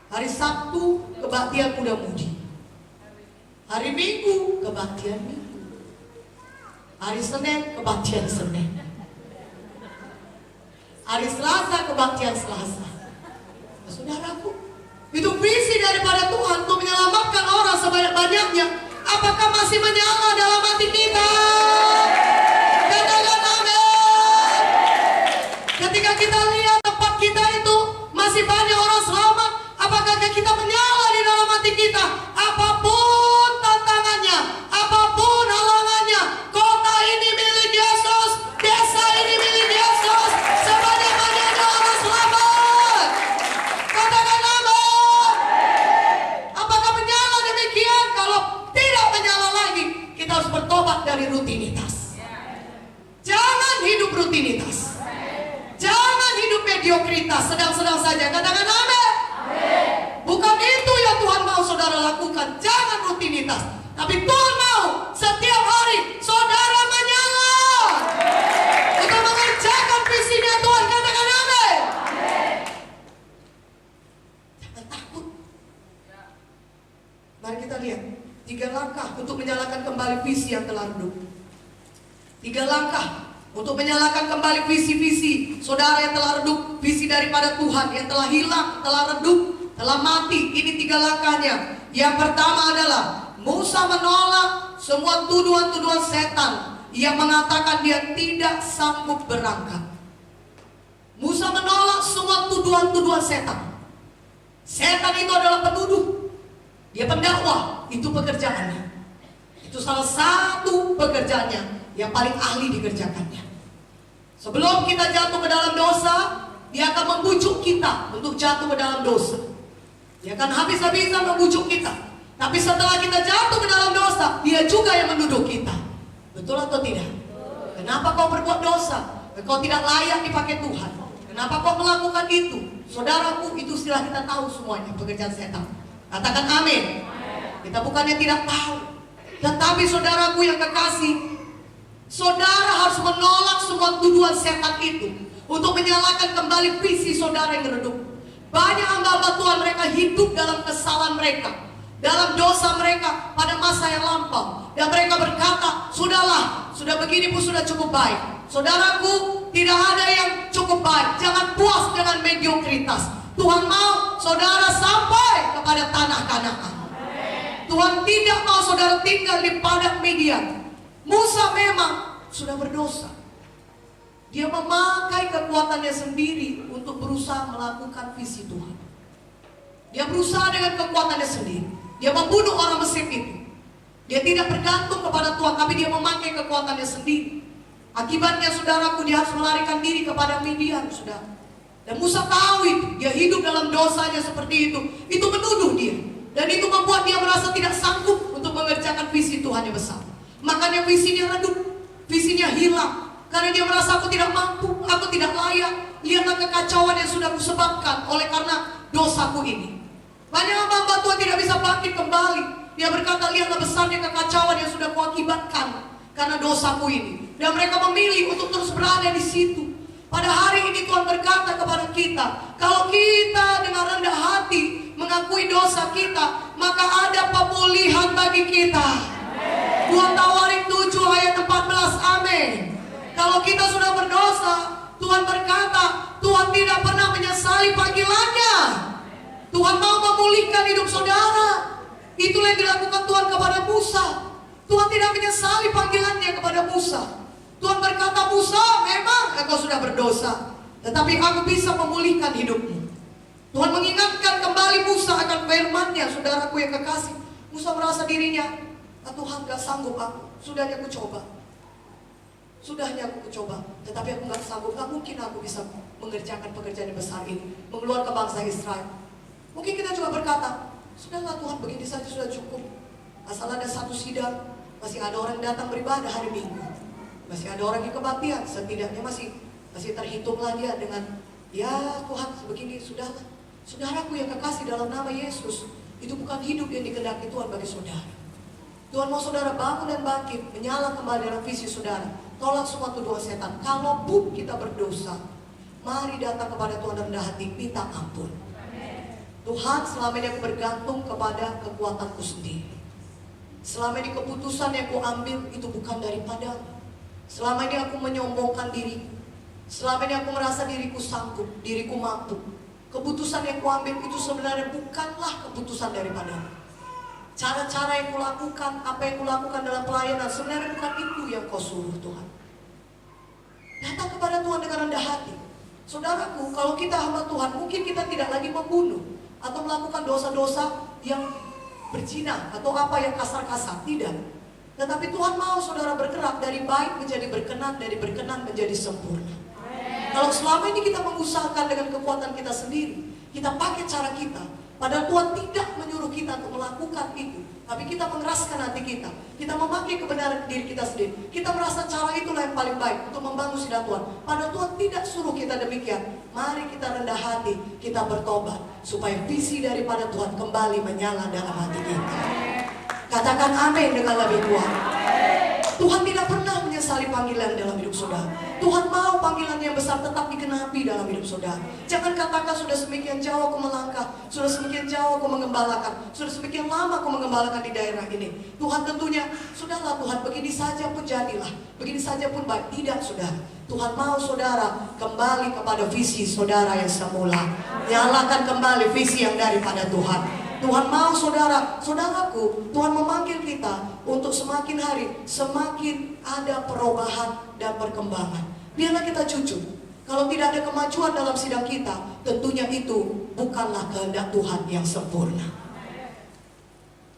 hari Sabtu kebaktian muda-mudi, hari Minggu kebaktian Minggu, hari Senin kebaktian Senin, hari Selasa kebaktian Selasa. Saudaraku, itu visi daripada Tuhan untuk menyelamatkan orang sebanyak-banyaknya. Apakah masih menyala dalam hati kita? Katakan amin. Ketika kita lihat tempat kita itu masih banyak orang selamat, apakah kita menyala di dalam hati kita? Apapun tantangannya, apapun halangannya, kota ini milik Yesus, desa ini milik Yesus, sebanyak-banyaknya orang selamat. Katakan amin. Apakah menyala demikian? Kalau tidak menyala lagi, kita harus bertobat dari rutinitas. Jangan hidup rutinitas. Jangan hidup mediokritas, sedang-sedang saja. Katakan amin. Bukan itu yang Tuhan mau saudara lakukan. Jangan rutinitas. Tapi Tuhan mau setiap hari saudara menyala untuk mengerjakan visinya Tuhan. Katakan amin. Jangan takut. Mari kita lihat 3 langkah untuk menyalakan kembali visi yang telah redup. 3 langkah untuk menyalakan kembali visi-visi saudara yang telah redup, visi daripada Tuhan yang telah hilang, telah redup, telah mati. Ini 3 langkahnya. Yang pertama adalah Musa menolak semua tuduhan-tuduhan setan yang mengatakan dia tidak sanggup berangkat. Musa menolak semua tuduhan-tuduhan setan. Setan itu adalah penuduh, dia pendakwah, itu pekerjaannya. Itu salah satu pekerjaannya yang paling ahli dikerjakannya. Sebelum kita jatuh ke dalam dosa, dia akan membujuk kita untuk jatuh ke dalam dosa. Dia akan habis-habisan membujuk kita. Tapi setelah kita jatuh ke dalam dosa, dia juga yang menuduh kita. Betul atau tidak? Kenapa kau berbuat dosa? Kau tidak layak dipakai Tuhan. Kenapa kau melakukan itu? Saudaraku, itu istilah kita tahu semuanya, pekerjaan setan. Katakan amin. Kita bukannya tidak tahu, tetapi saudaraku yang kekasih, saudara harus menolak semua tuduhan setan itu untuk menyalakan kembali visi saudara yang redup. Banyak hamba Tuhan, mereka hidup dalam kesalahan mereka, dalam dosa mereka pada masa yang lampau. Dan mereka berkata, sudahlah, sudah begini pun sudah cukup baik. Saudaraku, tidak ada yang cukup baik. Jangan puas dengan mediokritas. Tuhan mau saudara sampai kepada tanah Kanaan. Tuhan tidak mau saudara tinggal di padang Midian. Musa memang sudah berdosa. Dia memakai kekuatannya sendiri untuk berusaha melakukan visi Tuhan. Dia berusaha dengan kekuatannya sendiri. Dia membunuh orang Mesir itu. Dia tidak bergantung kepada Tuhan, tapi dia memakai kekuatannya sendiri. Akibatnya saudaraku, dia harus melarikan diri kepada Midian, saudara. Dan Musa tahu itu, dia hidup dalam dosanya seperti itu. Itu menuduh dia. Dan itu membuat dia merasa tidak sanggup untuk mengerjakan visi Tuhan yang besar. Makanya visinya redup, visinya hilang. Karena dia merasa aku tidak mampu, aku tidak layak. Lihatlah kekacauan yang sudah kusebabkan oleh karena dosaku ini. Banyak hamba Tuhan tidak bisa bangkit kembali. Dia berkata, lihatlah besarnya kekacauan yang sudah kuakibatkan karena dosaku ini. Dan mereka memilih untuk terus berada di situ. Pada hari ini Tuhan berkata kepada kita, kalau kita dengan rendah hati mengakui dosa kita, maka ada pemulihan bagi kita. 2 Tawarik 7 ayat 14, amin. Kalau kita sudah berdosa, Tuhan berkata, Tuhan tidak pernah menyesali panggilannya. Tuhan mau memulihkan hidup saudara. Itulah yang dilakukan Tuhan kepada Musa. Tuhan tidak menyesali panggilannya kepada Musa. Tuhan berkata, Musa, memang engkau sudah berdosa, tetapi aku bisa memulihkan hidupmu. Tuhan mengingatkan kembali Musa akan firman-Nya, saudaraku yang kekasih. Musa merasa dirinya, Tuhan gak sanggup aku. Sudahnya aku coba. Tetapi aku gak sanggup. Gak mungkin aku bisa mengerjakan pekerjaan yang besar ini, mengeluarkan bangsa Israel. Mungkin kita juga berkata, sudahlah Tuhan, begini saja sudah cukup. Asal ada satu sidang, masih ada orang datang beribadah hari Minggu, masih ada orang yang kebaktian, setidaknya masih terhitunglah dia dengan, ya Tuhan, begini sudahlah. Saudaraku yang kekasih dalam nama Yesus, itu bukan hidup yang dikehendaki Tuhan bagi saudara. Tuhan mau saudara bangun dan bangkit, menyala kembali dalam visi saudara. Tolak semua tuduhan setan. Kalaupun kita berdosa, mari datang kepada Tuhan rendah hati, minta ampun. Tuhan, selama ini aku bergantung kepada kekuatanku sendiri. Selama ini keputusan yang aku ambil itu bukan daripada-Mu. Selama ini aku menyombongkan diri. Selama ini aku merasa diriku sanggup, diriku mampu. Keputusan yang aku ambil itu sebenarnya bukanlah keputusan daripada-Mu. Cara-cara yang kulakukan, apa yang kulakukan dalam pelayanan, sebenarnya bukan itu yang Kau suruh Tuhan. Datang kepada Tuhan dengan rendah hati. Saudaraku, kalau kita hamba Tuhan, mungkin kita tidak lagi membunuh atau melakukan dosa-dosa yang berzina atau apa yang kasar-kasar, tidak. Tetapi Tuhan mau saudara bergerak dari baik menjadi berkenan, dari berkenan menjadi sempurna. Kalau selama ini kita mengusahakan dengan kekuatan kita sendiri, kita pakai cara kita, padahal Tuhan tidak menyuruh kita untuk melakukan itu, tapi kita mengeraskan hati kita, kita memakai kebenaran diri kita sendiri. Kita merasa cara itulah yang paling baik untuk membangun sidang Tuhan, padahal Tuhan tidak suruh kita demikian. Mari kita rendah hati, kita bertobat, supaya visi daripada Tuhan kembali menyala dalam hati kita. Katakan amin dengan lebih kuat. Tuhan tidak pernah menyesali menyesali panggilan dalam hidup saudara. Tuhan mau panggilan yang besar tetap digenapi dalam hidup saudara. Jangan katakan sudah semakin jauh aku melangkah, sudah semakin jauh aku mengembalakan, sudah semakin lama aku mengembalakan di daerah ini. Tuhan tentunya, sudahlah Tuhan, begini saja pun jadilah, begini saja pun baik. Tidak saudara, Tuhan mau saudara kembali kepada visi saudara yang semula. Nyalakan kembali visi yang daripada Tuhan. Tuhan mau saudaraku, Tuhan memanggil kita untuk semakin hari semakin ada perubahan dan perkembangan. Biarlah kita jujur, kalau tidak ada kemajuan dalam sidang kita, tentunya itu bukanlah kehendak Tuhan yang sempurna.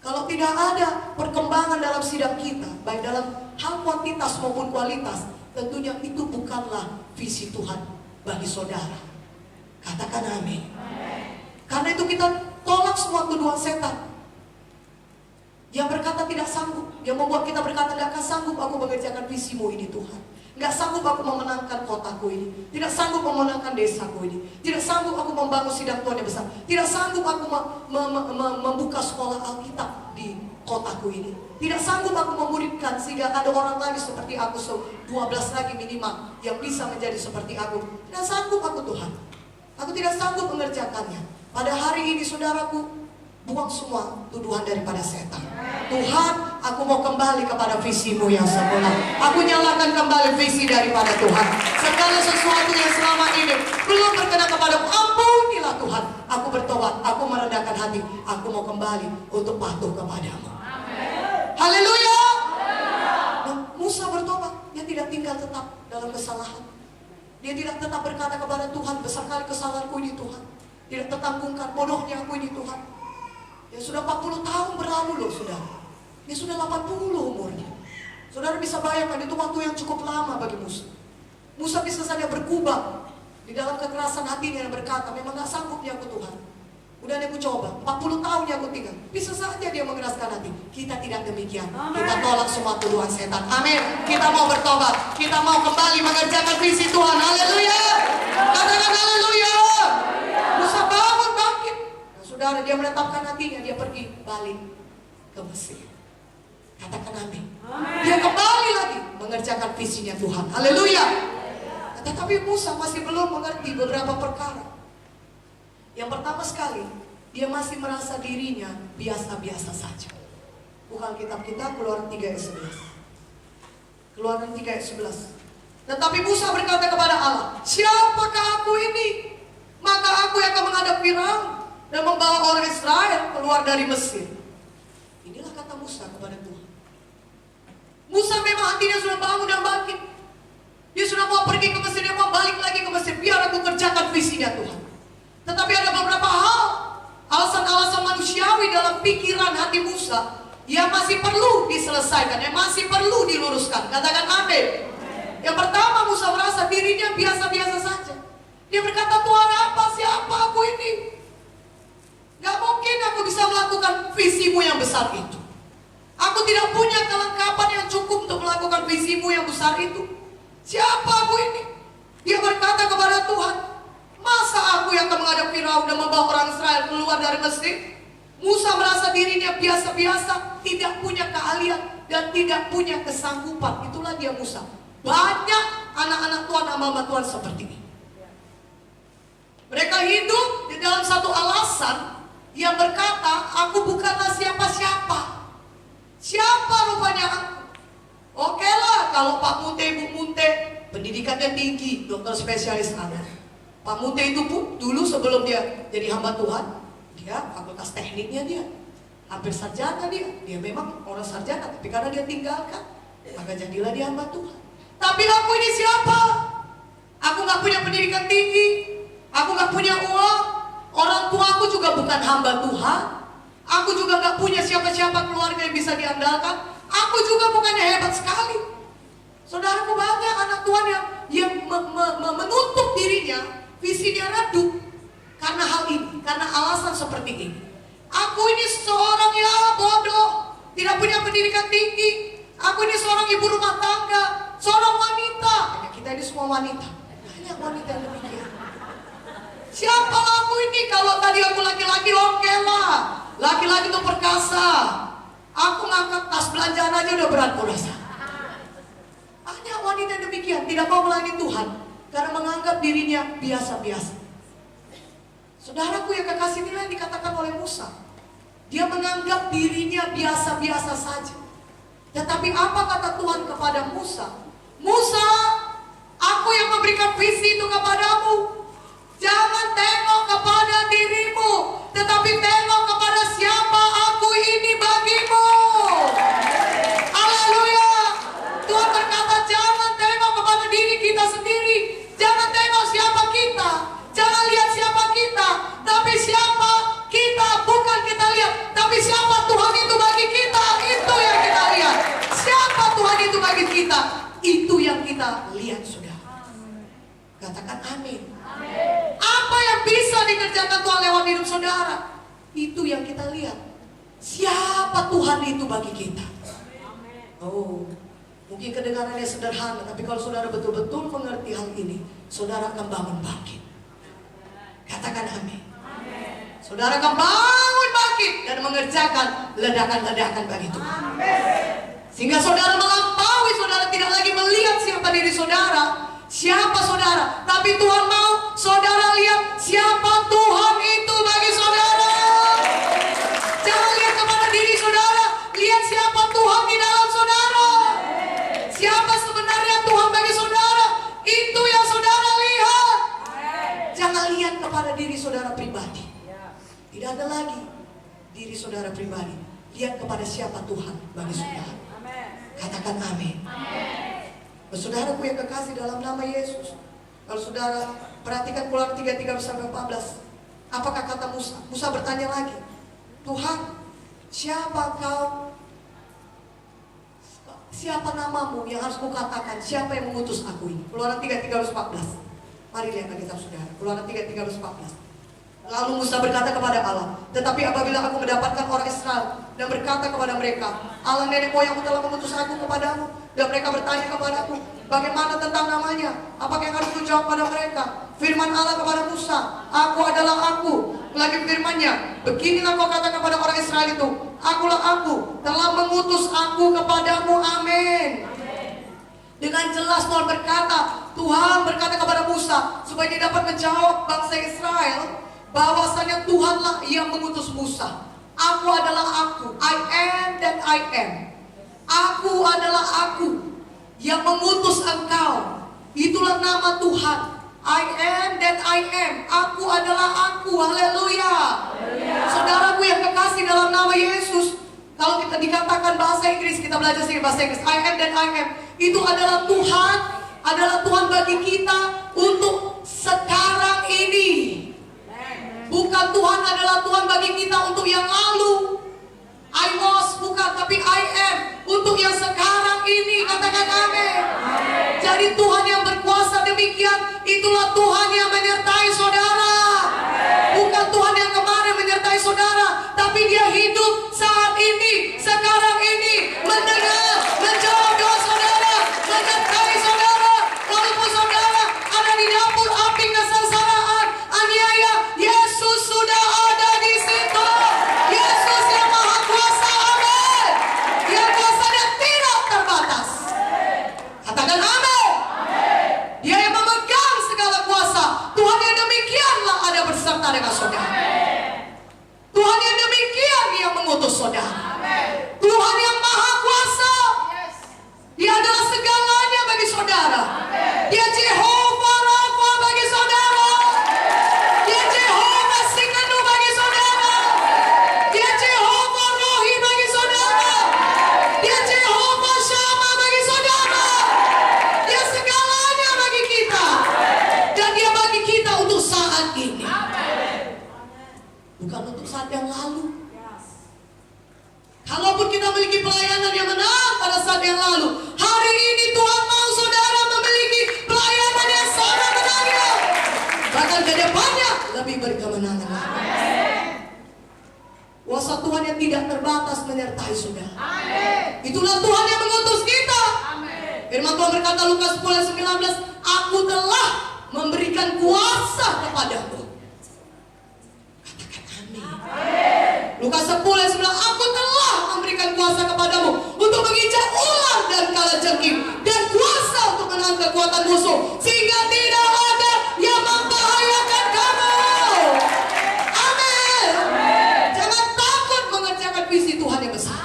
Kalau tidak ada perkembangan dalam sidang kita, baik dalam hal kuantitas maupun kualitas, tentunya itu bukanlah visi Tuhan bagi saudara. Katakan amin. Karena itu kita tolak semua tuduhan setan yang berkata tidak sanggup, yang membuat kita berkata tidak akan sanggup aku mengerjakan visimu ini Tuhan. Nggak sanggup aku memenangkan kotaku ini, tidak sanggup memenangkan desaku ini, tidak sanggup aku membangun sidang Tuhan yang besar, tidak sanggup aku membuka sekolah Alkitab di kotaku ini, tidak sanggup aku memuridkan sehingga ada orang lagi seperti aku, 12 lagi minimal yang bisa menjadi seperti aku. Tidak sanggup aku Tuhan, aku tidak sanggup mengerjakannya. Pada hari ini saudaraku, buang semua tuduhan daripada setan. Tuhan, aku mau kembali kepada visimu yang semula. Aku nyalakan kembali visi daripada Tuhan. Segala sesuatu yang selama ini belum berkenan kepadamu, ampunilah Tuhan. Aku bertobat, aku merendahkan hati. Aku mau kembali untuk patuh kepadamu. Haleluya. Nah, Musa bertobat, dia tidak tinggal tetap dalam kesalahan. Dia tidak tetap berkata kepada Tuhan, besar kali kesalahanku ini Tuhan. Tidak tertanggungkan, bodohnya aku ini Tuhan. Ya sudah 40 tahun berlalu loh saudara. Ya sudah 80 umurnya. Saudara bisa bayangkan itu waktu yang cukup lama bagi Musa. Musa bisa saja bergubah di dalam kekerasan hatinya dan berkata, memang gak sanggupnya aku Tuhan. Udah aku coba, 40 tahun yang aku tinggal. Bisa saja dia mengeraskan hati. Kita tidak demikian. Kita tolak semua tuduhan setan. Amin. Kita mau bertobat. Kita mau kembali mengerjakan visi Tuhan. Haleluya. Katakan haleluya. Musa bangun bangkit. Nah, saudara, dia menetapkan hatinya, dia pergi balik ke Mesir. Katakan amin. Dia kembali lagi mengerjakan visinya Tuhan. Haleluya. Tetapi Musa masih belum mengerti beberapa perkara. Yang pertama sekali, dia masih merasa dirinya biasa-biasa saja. Bukan kitab kita, Keluaran 3 ayat 11. Keluaran 3 ayat 11. Tetapi Musa berkata kepada Allah, siapakah aku ini? Maka aku yang akan menghadap Firaun dan membawa orang Israel keluar dari Mesir. Inilah kata Musa kepada Tuhan. Musa memang hatinya sudah bangun dan bangkit. Dia sudah mau pergi ke Mesir, dia mau balik lagi ke Mesir. Biar aku kerjakan visinya Tuhan. Tetapi ada beberapa hal, alasan-alasan manusiawi dalam pikiran hati Musa yang masih perlu diselesaikan, yang masih perlu diluruskan. Katakan amin. Yang pertama, Musa merasa dirinya biasa-biasa saja. Dia berkata, Tuhan, siapa aku ini? Gak mungkin aku bisa melakukan visimu yang besar itu. Aku tidak punya kelengkapan yang cukup untuk melakukan visimu yang besar itu. Siapa aku ini? Dia berkata kepada Tuhan, masa aku yang akan menghadap Firaun dan membawa orang Israel keluar dari Mesir? Musa merasa dirinya biasa-biasa, tidak punya keahlian dan tidak punya kesanggupan. Itulah dia Musa. Banyak anak-anak Tuhan, hamba-hamba Tuhan seperti ini. Mereka hidup di dalam satu alasan yang berkata, aku bukanlah siapa-siapa. Siapa rupanya aku? Oke lah, kalau Pak Munte, Ibu Munte, pendidikannya tinggi, dokter spesialis anak. Pak Munte itu pun dulu sebelum dia jadi hamba Tuhan, dia fakultas tekniknya dia, hampir sarjana dia memang orang sarjana, tapi karena dia tinggalkan, maka jadilah dia hamba Tuhan. Tapi aku ini siapa? Aku gak punya pendidikan tinggi, aku gak punya uang, orang tua aku juga bukan hamba Tuhan, aku juga gak punya siapa-siapa keluarga yang bisa diandalkan, aku juga bukannya hebat sekali. Saudaraku, banyak anak Tuhan yang menutup dirinya, visinya redup karena hal ini, karena alasan seperti ini. Aku ini seorang yang bodoh, tidak punya pendidikan tinggi. Aku ini seorang ibu rumah tangga, seorang wanita. Kita ini semua wanita, banyak wanita yang demikian. Siapa aku ini? Kalau tadi aku laki-laki, oke lah. Laki-laki itu perkasa. Aku ngangkat tas belanjaan aja udah berat kurasa. Banyak wanita demikian, tidak mau melayani Tuhan karena menganggap dirinya biasa-biasa. Saudaraku yang kekasih, inilah yang dikatakan oleh Musa. Dia menganggap dirinya biasa-biasa saja. Tetapi apa kata Tuhan kepada Musa? Musa, aku yang memberikan visi itu kepadamu. Jangan tengok kepada dirimu, tetapi tengok kepada siapa aku ini bagimu. Haleluya. Tuhan berkata, jangan tengok kepada diri kita sendiri. Jangan tengok siapa kita. Jangan lihat siapa kita. Tapi siapa kita, bukan kita lihat. Tapi siapa Tuhan itu bagi kita. Itu yang kita lihat. Siapa Tuhan itu bagi kita. Itu yang kita lihat, saudara. Katakan amin. Apa yang bisa dikerjakan Tuhan lewat hidup saudara, itu yang kita lihat. Siapa Tuhan itu bagi kita. Oh, mungkin kedengarannya sederhana, tapi kalau saudara betul-betul mengerti hal ini, saudara akan bangun bangkit. Katakan amin. Saudara akan bangun bangkit dan mengerjakan ledakan-ledakan bagi Tuhan. Sehingga saudara melampaui, saudara tidak lagi melihat siapa diri saudara, siapa saudara, tapi Tuhan mau saudara lihat siapa Tuhan itu bagi saudara. Jangan lihat kepada diri saudara, lihat siapa Tuhan di dalam saudara. Siapa sebenarnya Tuhan bagi saudara, itu yang saudara lihat. Jangan lihat kepada diri saudara pribadi. Tidak ada lagi diri saudara pribadi. Lihat kepada siapa Tuhan bagi saudara. Katakan amin. Saudaraku yang kekasih dalam nama Yesus, kalau saudara perhatikan Keluaran 3:13-14, apakah kata Musa? Musa bertanya lagi, Tuhan, siapa kau? Siapa namamu yang harus kukatakan? Siapa yang mengutus aku ini? Keluaran 3:13-14. Mari lihat kitab saudara. Keluaran 3:13-14. Lalu Musa berkata kepada Allah, tetapi apabila aku mendapatkan orang Israel dan berkata kepada mereka, Allah nenek moyangmu telah mengutus aku kepadamu, dan mereka bertanya kepadaku, bagaimana tentang namanya? Apakah yang harus kujawab pada mereka? Firman Allah kepada Musa, aku adalah aku. Lagi firmannya, beginilah kau kata kepada orang Israel itu, akulah aku, telah mengutus aku kepadamu. Amin. Dengan jelas Tuhan berkata kepada Musa, supaya dia dapat menjawab bangsa Israel, bahwasanya Tuhanlah yang mengutus Musa. Aku adalah aku, I am dan I am. Aku adalah aku yang mengutus engkau. Itulah nama Tuhan, I am dan I am. Aku adalah aku, haleluya. Saudaraku yang kekasih dalam nama Yesus, kalau kita dikatakan bahasa Inggris, kita belajar sedikit bahasa Inggris, I am dan I am, itu adalah Tuhan bagi kita untuk sekarang ini. Bukan Tuhan adalah Tuhan bagi kita untuk yang lalu. I was, bukan, tapi I am untuk yang sekarang ini. Katakan amin. Jadi Tuhan yang berkuasa demikian, itulah Tuhan yang menyertai saudara. Bukan Tuhan yang kemarin menyertai saudara, tapi dia hidup saat ini, sekarang ini, mendengar, menjawab doa saudara, menyertai saudara. Walaupun saudara ada di dapur api kesengsaraan, aniaya, Yesus sudah ada di situ. Yesus yang maha kuasa, amin. Yang kuasanya tidak terbatas. Katakan amin. Dia yang memegang segala kuasa. Tuhan yang demikianlah ada beserta dengan saudara. Tuhan yang demikian yang mengutus saudara. Tuhan yang maha kuasa. Dia adalah segalanya bagi saudara. Dia Jehovah Rafa bagi saudara. Dia Jehovah Sikanu bagi saudara. Dia Jehovah Rohi bagi saudara. Dia Jehovah Shama bagi saudara. Dia segalanya bagi kita. Dan dia bagi kita untuk saat ini, bukan untuk saat yang lalu. Kalaupun kita memiliki pelayanan yang menang pada saat yang lalu, hari ini Tuhan mau saudara memiliki pelayanan yang sama menangnya. Bahkan ke depannya lebih berkemenangan. Kuasa Tuhan yang tidak terbatas menyertai saudara. Itulah Tuhan yang mengutus kita. Firman Tuhan berkata Lukas 10:19, aku telah memberikan kuasa kepadamu. Katakan amin. Lukas 10:11, aku telah memberikan kuasa kepadamu untuk menginjak ular dan kalajengking, dan kuasa musuh, sehingga tidak ada yang membahayakan kamu. Amin. Jangan takut mengerjakan visi Tuhan yang besar.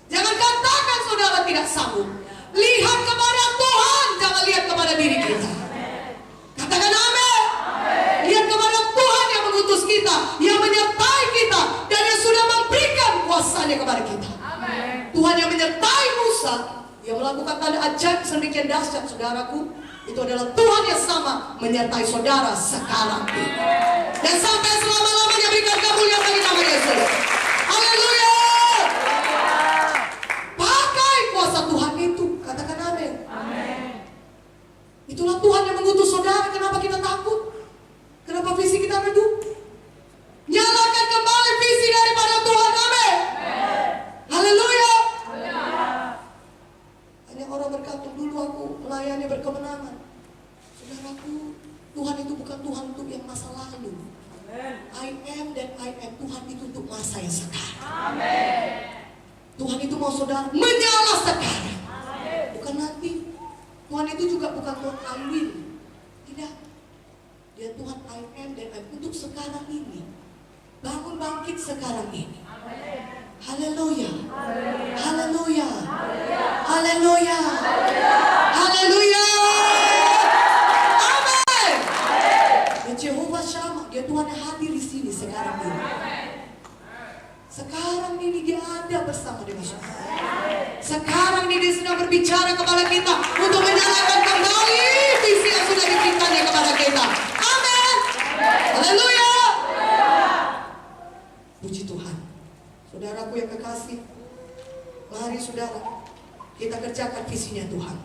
Jangan katakan saudara tidak sanggup. Lihat kepada Tuhan, jangan lihat kepada diri kita. Katakan amin. Lihat kepada Tuhan yang mengutus kita, yang menyertai kita, dan yang sudah memberikan kuasanya kepada kita. Tuhan yang menyertai Musa, yang melakukan tanda ajaib sedemikian dahsyat, saudaraku, itu adalah Tuhan yang sama menyertai saudara sekarang ini. Dan sampai selama-lamanya berikan kemuliaan bagi nama Yesus. Haleluya. Pakai kuasa Tuhan itu. Katakan amin. Itulah Tuhan yang mengutus saudara. Kenapa kita takut? Kenapa visi kita redup? Nyalakan kembali visi daripada Tuhan. Amin. Haleluya. Hanya orang berkata, dulu aku melayani berkemenangan. Saudaraku, Tuhan itu bukan Tuhan untuk yang masa lalu. I am dan I am. Tuhan itu untuk masa yang sekarang. Tuhan itu mau saudara menyala sekarang, bukan nanti. Tuhan itu juga bukan Tuhan I will. Tidak. Dia Tuhan I am dan I am untuk sekarang ini. Bangun bangkit sekarang ini. Haleluya. Haleluya. Haleluya. Haleluya. Amin. Dan Jehovah Shammah, dia Tuhan yang hadir di sini sekarang ini. Sekarang ini dia ada bersama dengan saudara. Sekarang ini dia sedang berbicara kepada kita untuk menyalakan kembali visi yang sudah diberikannya kepada kita. Amin. Haleluya. Puji Tuhan. Saudaraku yang kekasih, mari saudara, kita kerjakan visinya Tuhan.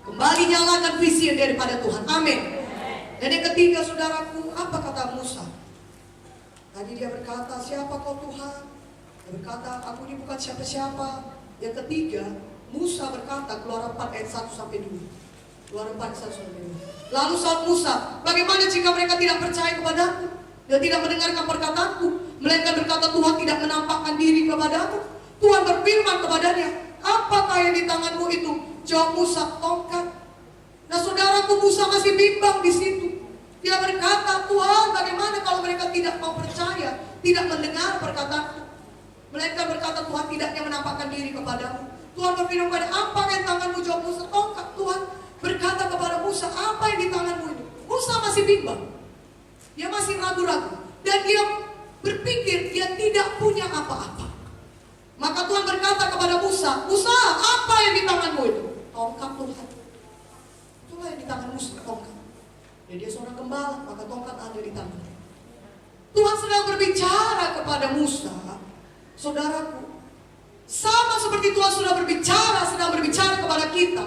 Kembali nyalakan visi yang daripada Tuhan. Amin. Dan yang ketiga, saudaraku, apa kata Musa? Tadi dia berkata, siapa kau Tuhan? Dia berkata, aku ini bukan siapa-siapa. Yang ketiga, Musa berkata, Keluaran 4 ayat 1 sampai 2. Keluaran 4 ayat 1 sampai 2. Lalu saat Musa, bagaimana jika mereka tidak percaya kepadaku dan tidak mendengarkan perkataanku, melainkan berkata Tuhan tidak menampakkan diri kepadaku? Tuhan berfirman kepadanya, apakah yang di tanganmu itu? Jawab Musa, tongkat. Nah saudaraku, Musa masih bimbang di situ. Dia berkata, Tuhan, bagaimana kalau mereka tidak mau percaya, tidak mendengar perkataanku, melainkan berkata Tuhan tidaknya menampakkan diri kepadamu. Tuhan berfirman kepada, apa yang di tanganmu? Jawab Musa, tongkat. Tuhan berkata kepada Musa, apa yang di tanganmu itu? Musa masih bimbang. Dia masih ragu-ragu. Dan dia berpikir dia tidak punya apa-apa. Maka Tuhan berkata kepada Musa, Musa, apa yang di tanganmu itu? Tongkat Tuhan. Itulah yang di tangan Musa, tongkat. Dan dia seorang gembala, maka tongkat ada di tangannya. Tuhan sedang berbicara kepada Musa, saudaraku, sama seperti Tuhan sudah berbicara, sedang berbicara kepada kita,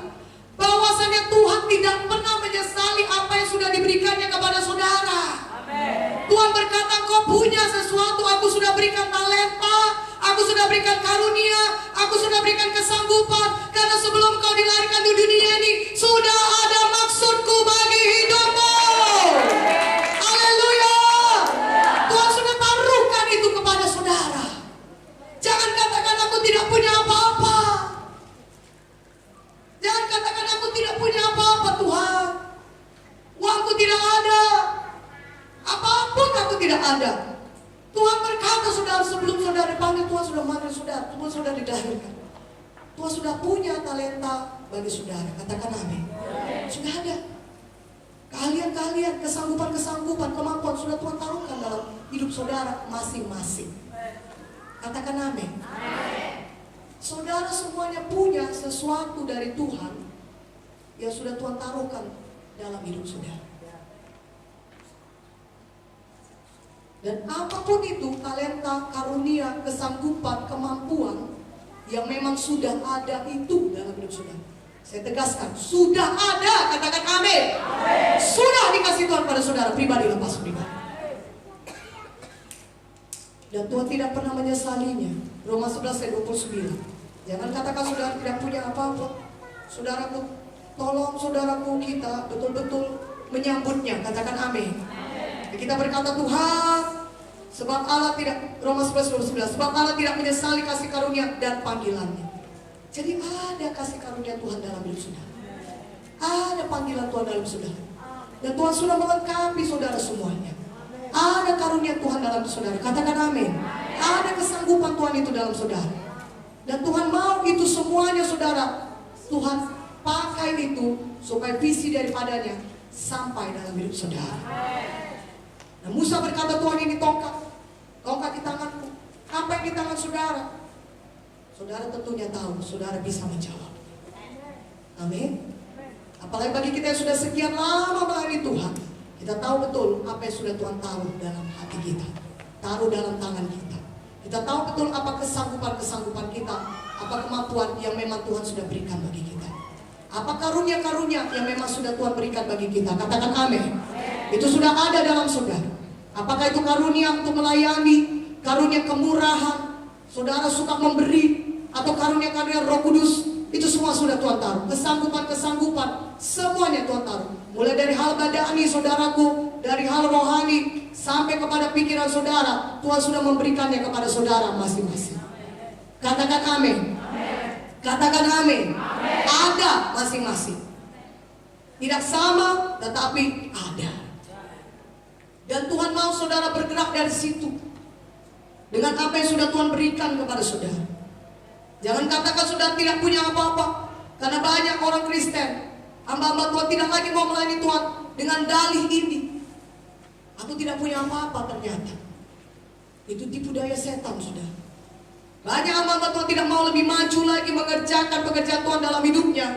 bahwasanya Tuhan tidak pernah menyesali apa yang sudah diberikannya kepada saudara. Amen. Tuhan berkata, kau punya sesuatu, aku sudah berikan talenta, aku sudah berikan karunia, aku sudah berikan kesanggupan, karena sebelum kau dilahirkan di dunia ini, sudah ada maksudku bagi hidupmu. Haleluya. Tuhan sudah taruhkan itu kepada saudara. Jangan katakan aku tidak punya apa-apa. Jangan katakan aku tidak punya apa-apa Tuhan. Uangku tidak ada. Apapun aku tidak ada. Tuhan berkata saudara, sebelum saudara dipanggil, Tuhan sudah memanggil saudara. Tuhan sudah dilahirkan. Tuhan sudah punya talenta bagi saudara. Katakan amin. Sudah ada. Kalian kesanggupan-kesanggupan, kemampuan sudah Tuhan taruhkan dalam hidup saudara masing-masing. Katakan amin. Saudara semuanya punya sesuatu dari Tuhan yang sudah Tuhan taruhkan dalam hidup saudara. Dan apapun itu, talenta, karunia, kesanggupan, kemampuan yang memang sudah ada itu dalam hidup saudara. Saya tegaskan, sudah ada. Katakan amin. Sudah dikasih Tuhan pada saudara pribadi, lepas pribadi. Dan Tuhan tidak pernah menyesalinya. Roma 11 ayat 29. Jangan katakan saudara tidak punya apa-apa. Saudaraku, tolong saudaraku kita betul-betul menyambutnya. Katakan amin. Kita berkata, Tuhan, sebab Allah tidak, Roma 11 ayat 29, sebab Allah tidak menyesali kasih karunia dan panggilannya. Jadi ada kasih karunia Tuhan dalam hidup saudara. Ada panggilan Tuhan dalam saudara. Dan Tuhan sudah melengkapi saudara semuanya. Ada karunia Tuhan dalam saudara. Katakan amin. Ada kesanggupan Tuhan itu dalam saudara. Dan Tuhan mau itu semuanya saudara. Tuhan pakai itu supaya visi daripadanya sampai dalam hidup saudara. Nah, Musa berkata, Tuhan, ini tongkat. Tongkat di tanganku. Apa yang di tangan saudara? Saudara tentunya tahu. Saudara bisa menjawab. Amin. Apalagi bagi kita yang sudah sekian lama melayani Tuhan, kita tahu betul apa yang sudah Tuhan taruh dalam hati kita, taruh dalam tangan kita. Kita tahu betul apa kesanggupan-kesanggupan kita, apa kemampuan yang memang Tuhan sudah berikan bagi kita, apa karunia-karunia yang memang sudah Tuhan berikan bagi kita. Katakan amin. Itu sudah ada dalam saudara. Apakah itu karunia untuk melayani, karunia kemurahan, saudara suka memberi, atau karunia-karunia Roh Kudus, itu semua sudah Tuhan taruh. Kesanggupan-kesanggupan semuanya Tuhan taruh. Mulai dari hal badani saudaraku, dari hal rohani sampai kepada pikiran saudara, Tuhan sudah memberikannya kepada saudara masing-masing. Katakan amin. Katakan amin. Ada masing-masing. Tidak sama, tetapi ada. Dan Tuhan mau saudara bergerak dari situ dengan apa yang sudah Tuhan berikan kepada saudara. Jangan katakan saudara tidak punya apa-apa. Karena banyak orang Kristen, hamba-hamba Tuhan tidak lagi mau melayani Tuhan dengan dalih ini. Aku tidak punya apa-apa ternyata. Itu tipu daya setan saudara. Banyak hamba-hamba Tuhan tidak mau lebih maju lagi mengerjakan pekerjaan Tuhan dalam hidupnya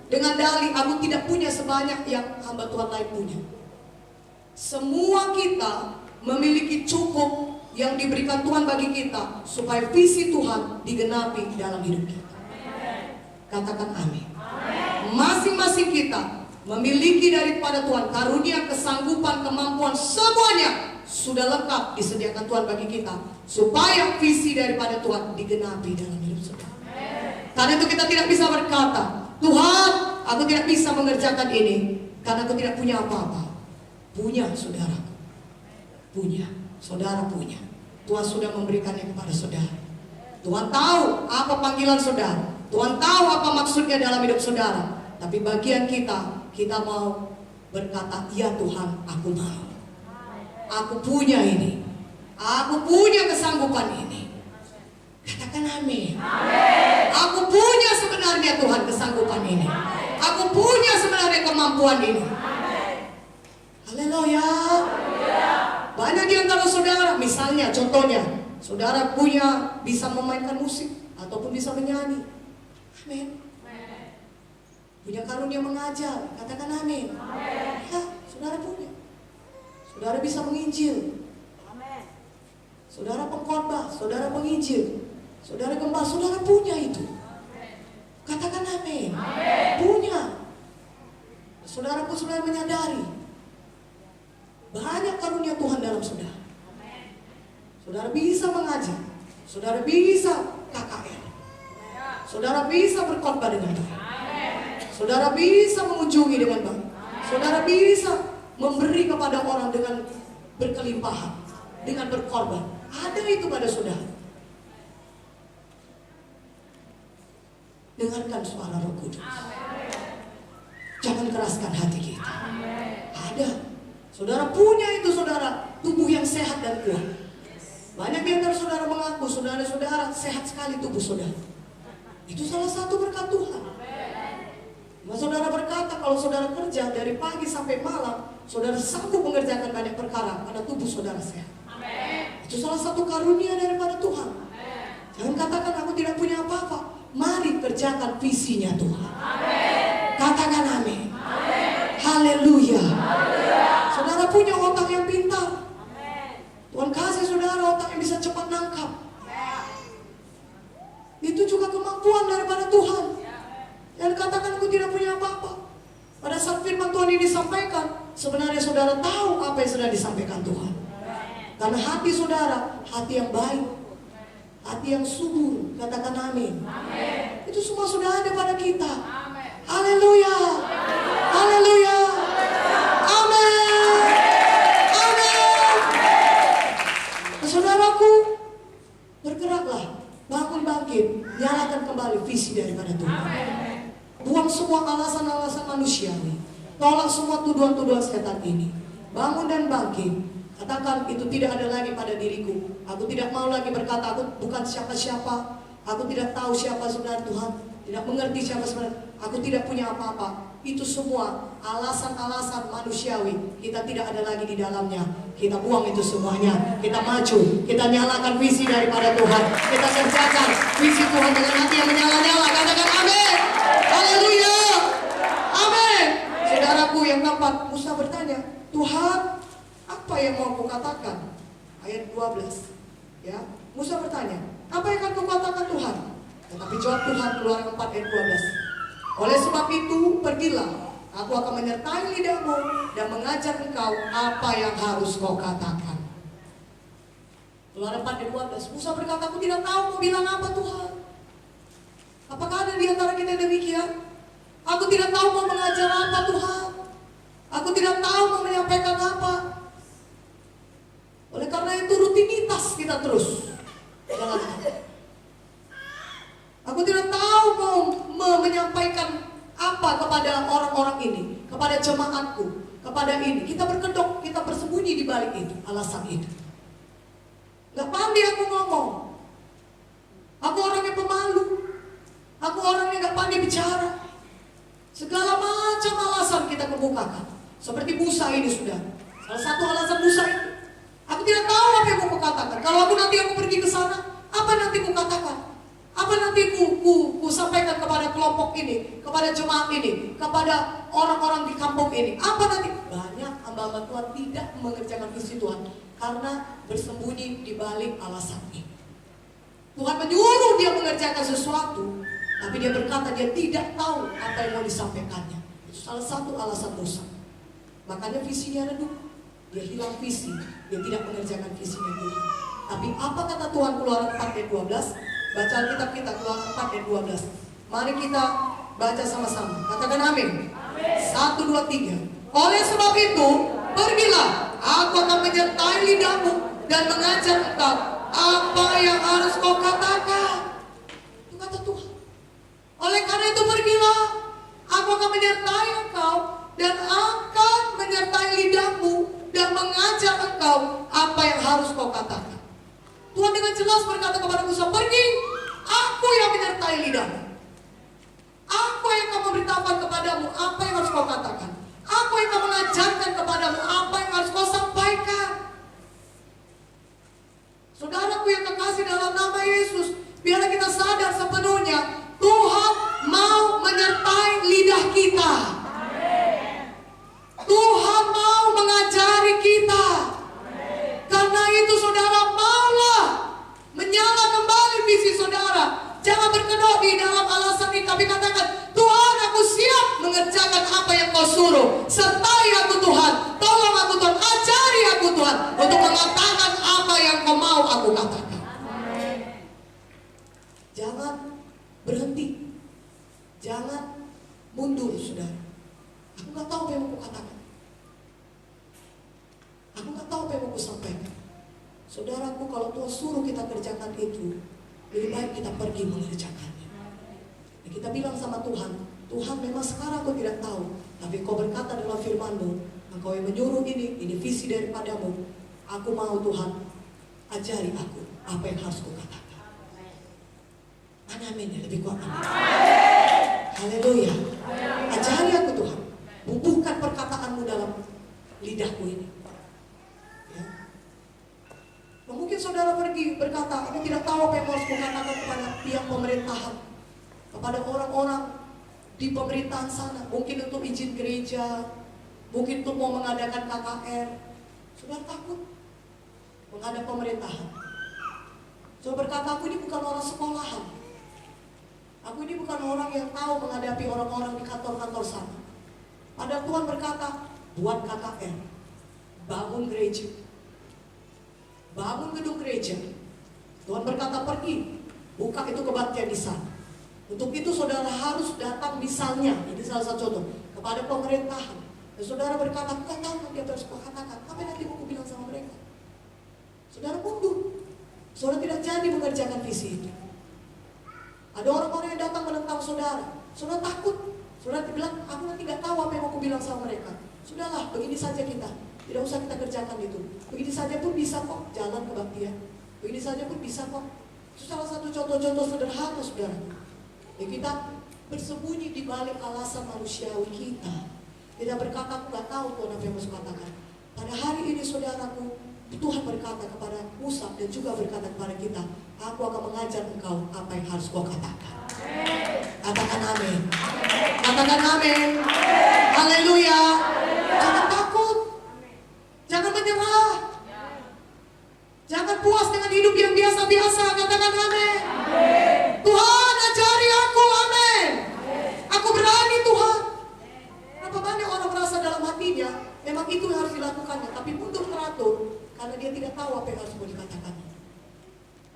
dengan dalih, aku tidak punya sebanyak yang hamba Tuhan lain punya. Semua kita memiliki cukup yang diberikan Tuhan bagi kita supaya visi Tuhan digenapi dalam hidup kita. Katakan amin. Masing-masing kita memiliki daripada Tuhan karunia, kesanggupan, kemampuan, semuanya sudah lengkap disediakan Tuhan bagi kita supaya visi daripada Tuhan digenapi dalam hidup kita. Karena itu kita tidak bisa berkata, Tuhan, aku tidak bisa mengerjakan ini karena aku tidak punya apa-apa. Punya saudaraku, punya. Saudara punya. Tuhan sudah memberikannya kepada saudara. Tuhan tahu apa panggilan saudara. Tuhan tahu apa maksudnya dalam hidup saudara. Tapi bagian kita, kita mau berkata, ya Tuhan, aku mau. Aku punya ini. Aku punya kesanggupan ini. Katakan amin. Aku punya sebenarnya Tuhan kesanggupan ini. Aku punya sebenarnya kemampuan ini. Haleluya. Banyak di antara saudara, misalnya contohnya, saudara bisa memainkan musik ataupun bisa menyanyi. Amin. Punya karunia mengajar, katakan amin. Ya, saudara punya. Saudara bisa menginjil. Saudara pengkhotbah, saudara penginjil, saudara gembala, saudara punya itu. Katakan amin. Punya. Saudara pun saudara menyadari banyak karunia Tuhan dalam saudara. Saudara bisa mengajar, saudara bisa KKR, saudara bisa berkhotbah dengan baik, saudara bisa mengunjungi dengan baik, saudara bisa memberi kepada orang dengan berkelimpahan, dengan berkorban. Ada itu pada saudara. Dengarkan suara Roh Kudus. Jangan keraskan hati kita. Ada. Saudara punya itu saudara, tubuh yang sehat dan kuat. Banyak di antara saudara mengaku, saudara-saudara sehat sekali tubuh saudara. Itu salah satu berkat Tuhan. Mas saudara berkata kalau saudara kerja dari pagi sampai malam, saudara sanggup mengerjakan banyak perkara karena tubuh saudara sehat. Itu salah satu karunia daripada Tuhan. Jangan katakan aku tidak punya apa-apa. Mari kerjakan visinya Tuhan. Katakan amin. Haleluya. Saudara punya otak yang pintar. Tuhan kasih saudara otak yang bisa cepat nangkap. Itu juga kemampuan daripada Tuhan. Jangan katakan aku tidak punya apa-apa. Pada saat firman Tuhan ini disampaikan, sebenarnya saudara tahu apa yang sudah disampaikan Tuhan. Karena hati saudara, hati yang baik, hati yang subur. Katakan amin. Itu semua sudah ada pada kita. Haleluya. Haleluya. Amin. Amin. Saudaraku, bergeraklah, bangun bangkit, nyalakan kembali visi daripada Tuhan. Buang semua alasan-alasan manusiawi. Tolak semua tuduhan-tuduhan setan ini. Bangun dan bangkit. Katakan, itu tidak ada lagi pada diriku. Aku tidak mau lagi berkata aku bukan siapa-siapa. Aku tidak tahu siapa sebenarnya Tuhan. Tidak mengerti siapa sebenarnya. Aku tidak punya apa-apa. Itu semua alasan-alasan manusiawi. Kita tidak ada lagi di dalamnya. Kita buang itu semuanya. Kita maju. Kita nyalakan visi daripada Tuhan. Kita kerjakan visi Tuhan dengan hati yang menyala-nyala. Katakan amin. Haleluya. Amin. Saudaraku yang keempat, Musa bertanya, Tuhan, apa yang mau aku katakan? Ayat 12. Ya, Musa bertanya, apa yang akan kau katakan Tuhan? Tetapi jawab Tuhan, Keluaran 4 ayat 12. Oleh sebab itu, pergilah, aku akan menyertai lidahmu dan mengajar engkau apa yang harus kau katakan. Keluaran 4 ayat 12. Musa berkata, aku tidak tahu mau bilang apa Tuhan. Apakah ada di antara kita demikian? Aku tidak tahu mau mengajar apa Tuhan. Aku tidak tahu mau menyampaikan apa. Oleh karena itu rutinitas kita terus jalankan. Aku tidak tahu mau menyampaikan apa kepada orang-orang ini, kepada jemaatku, kepada ini. Kita berkedok, kita bersembunyi di balik itu, alasan itu. Gak pandai aku ngomong. Aku orang yang pemalu. Aku orang yang gak pandai bicara. Segala macam alasan kita kemukakan. Seperti Musa ini sudah. Salah satu alasan Musa itu, aku tidak tahu apa yang mau kukatakan. Kalau aku nanti pergi ke sana, apa nanti kukatakan? Apa nanti ku sampaikan kepada kelompok ini, kepada jemaat ini, kepada orang-orang di kampung ini? Apa nanti? Banyak hamba-hamba Tuhan tidak mengerjakan visi Tuhan karena bersembunyi di balik alasan ini. Tuhan menyuruh dia mengerjakan sesuatu, tapi dia berkata dia tidak tahu apa yang mau disampaikannya. Itu salah satu alasan Musa. Makanya visinya redup. Dia hilang visi, dia tidak mengerjakan visinya Tuhan. Tapi apa kata Tuhan? Keluaran 4 ayat 12. Baca Alkitab kita, Keluaran 4 ayat 12. Mari kita baca sama-sama. Katakan amin. 1, 2, 3. Oleh sebab itu, pergilah, aku akan menyertai lidahmu dan mengajar engkau apa yang harus kau katakan. Itu kata Tuhan. Oleh karena itu pergilah, aku akan menyertai engkau dan akan menyertai lidahmu dan mengajar engkau apa yang harus kau katakan. Tuhan dengan jelas berkata kepada Musa, pergi, aku yang menyertai lidahmu. Aku yang akan memberitahukan kepadamu apa yang harus kau katakan. Aku yang akan mengajarkan kepadamu apa yang harus kau sampaikan. Saudaraku yang kekasih dalam nama Yesus, biarlah kita sadar sepenuhnya Tuhan mau menyertai lidah kita. Tuhan mau mengajari kita. Karena itu saudara, maulah menyala kembali visi saudara. Jangan berkedok di dalam alasan ini, tapi katakan, Tuhan, aku siap mengerjakan apa yang kau suruh. Sertai aku Tuhan, tolong aku Tuhan, ajari aku Tuhan untuk mengatakan apa yang kau mau aku katakan. Jangan berhenti, jangan mundur saudara. Aku gak tahu apa yang mau katakan. Aku gak tahu apa yang mau sampaikan. Saudaraku, kalau Tuhan suruh kita kerjakan itu, lebih baik kita pergi mengerjakannya. Dan kita bilang sama Tuhan, Tuhan memang sekarang aku tidak tahu, tapi kau berkata dalam firman-Mu, engkau yang menyuruh ini visi daripadamu. Aku mau Tuhan, ajari aku apa yang harus kukatakan. Mana amin ya, lebih kuat amin. Haleluya. Ajari aku Tuhan, bubuhkan perkataanmu dalam lidahku ini. Mungkin saudara pergi berkata, aku tidak tahu apa yang harus kukatakan kepada pihak pemerintahan, kepada orang-orang di pemerintahan sana. Mungkin untuk izin gereja, mungkin untuk mau mengadakan KKR. Saudara takut menghadap pemerintahan. Saudara berkata, aku ini bukan orang sekolahan. Aku ini bukan orang yang tahu menghadapi orang-orang di kantor-kantor sana. Padahal Tuhan berkata, buat KKR, bangun gereja, bangun gedung gereja. Tuhan berkata pergi, buka itu kebaktian di sana. Untuk itu saudara harus datang misalnya, ini salah satu contoh, kepada pemerintahan. Dan saudara berkata, aku tahu nanti apa harus katakan, apa yang nanti mau bilang sama mereka. Saudara mundur, saudara tidak jadi mengerjakan visi itu. Ada orang-orang yang datang menentang saudara, saudara takut. Saudara bilang, aku nanti gak tahu apa yang aku bilang sama mereka. Sudahlah, begini saja kita. Tidak usah kita kerjakan itu. Begini saja pun bisa kok jalan kebaktian. Begini saja pun bisa kok. Itu salah satu contoh-contoh sederhana, saudara. Ya, kita bersembunyi di balik alasan manusiawi kita. Kita berkata, aku gak tahu Tuhan apa yang harus katakan. Pada hari ini saudaraku, Tuhan berkata kepada Musa dan juga berkata kepada kita, aku akan mengajar engkau apa yang harus kau katakan. Katakan amin. Katakan amin. Haleluya. Jangan takut. Jangan menyerah. Jangan puas dengan hidup yang biasa-biasa. Katakan amin. Tuhan ajari aku, amin. Aku berani Tuhan. Berapa banyak orang merasa dalam hatinya memang itu yang harus dilakukannya, tapi mundur teratur karena dia tidak tahu apa yang harus mau dikatakan.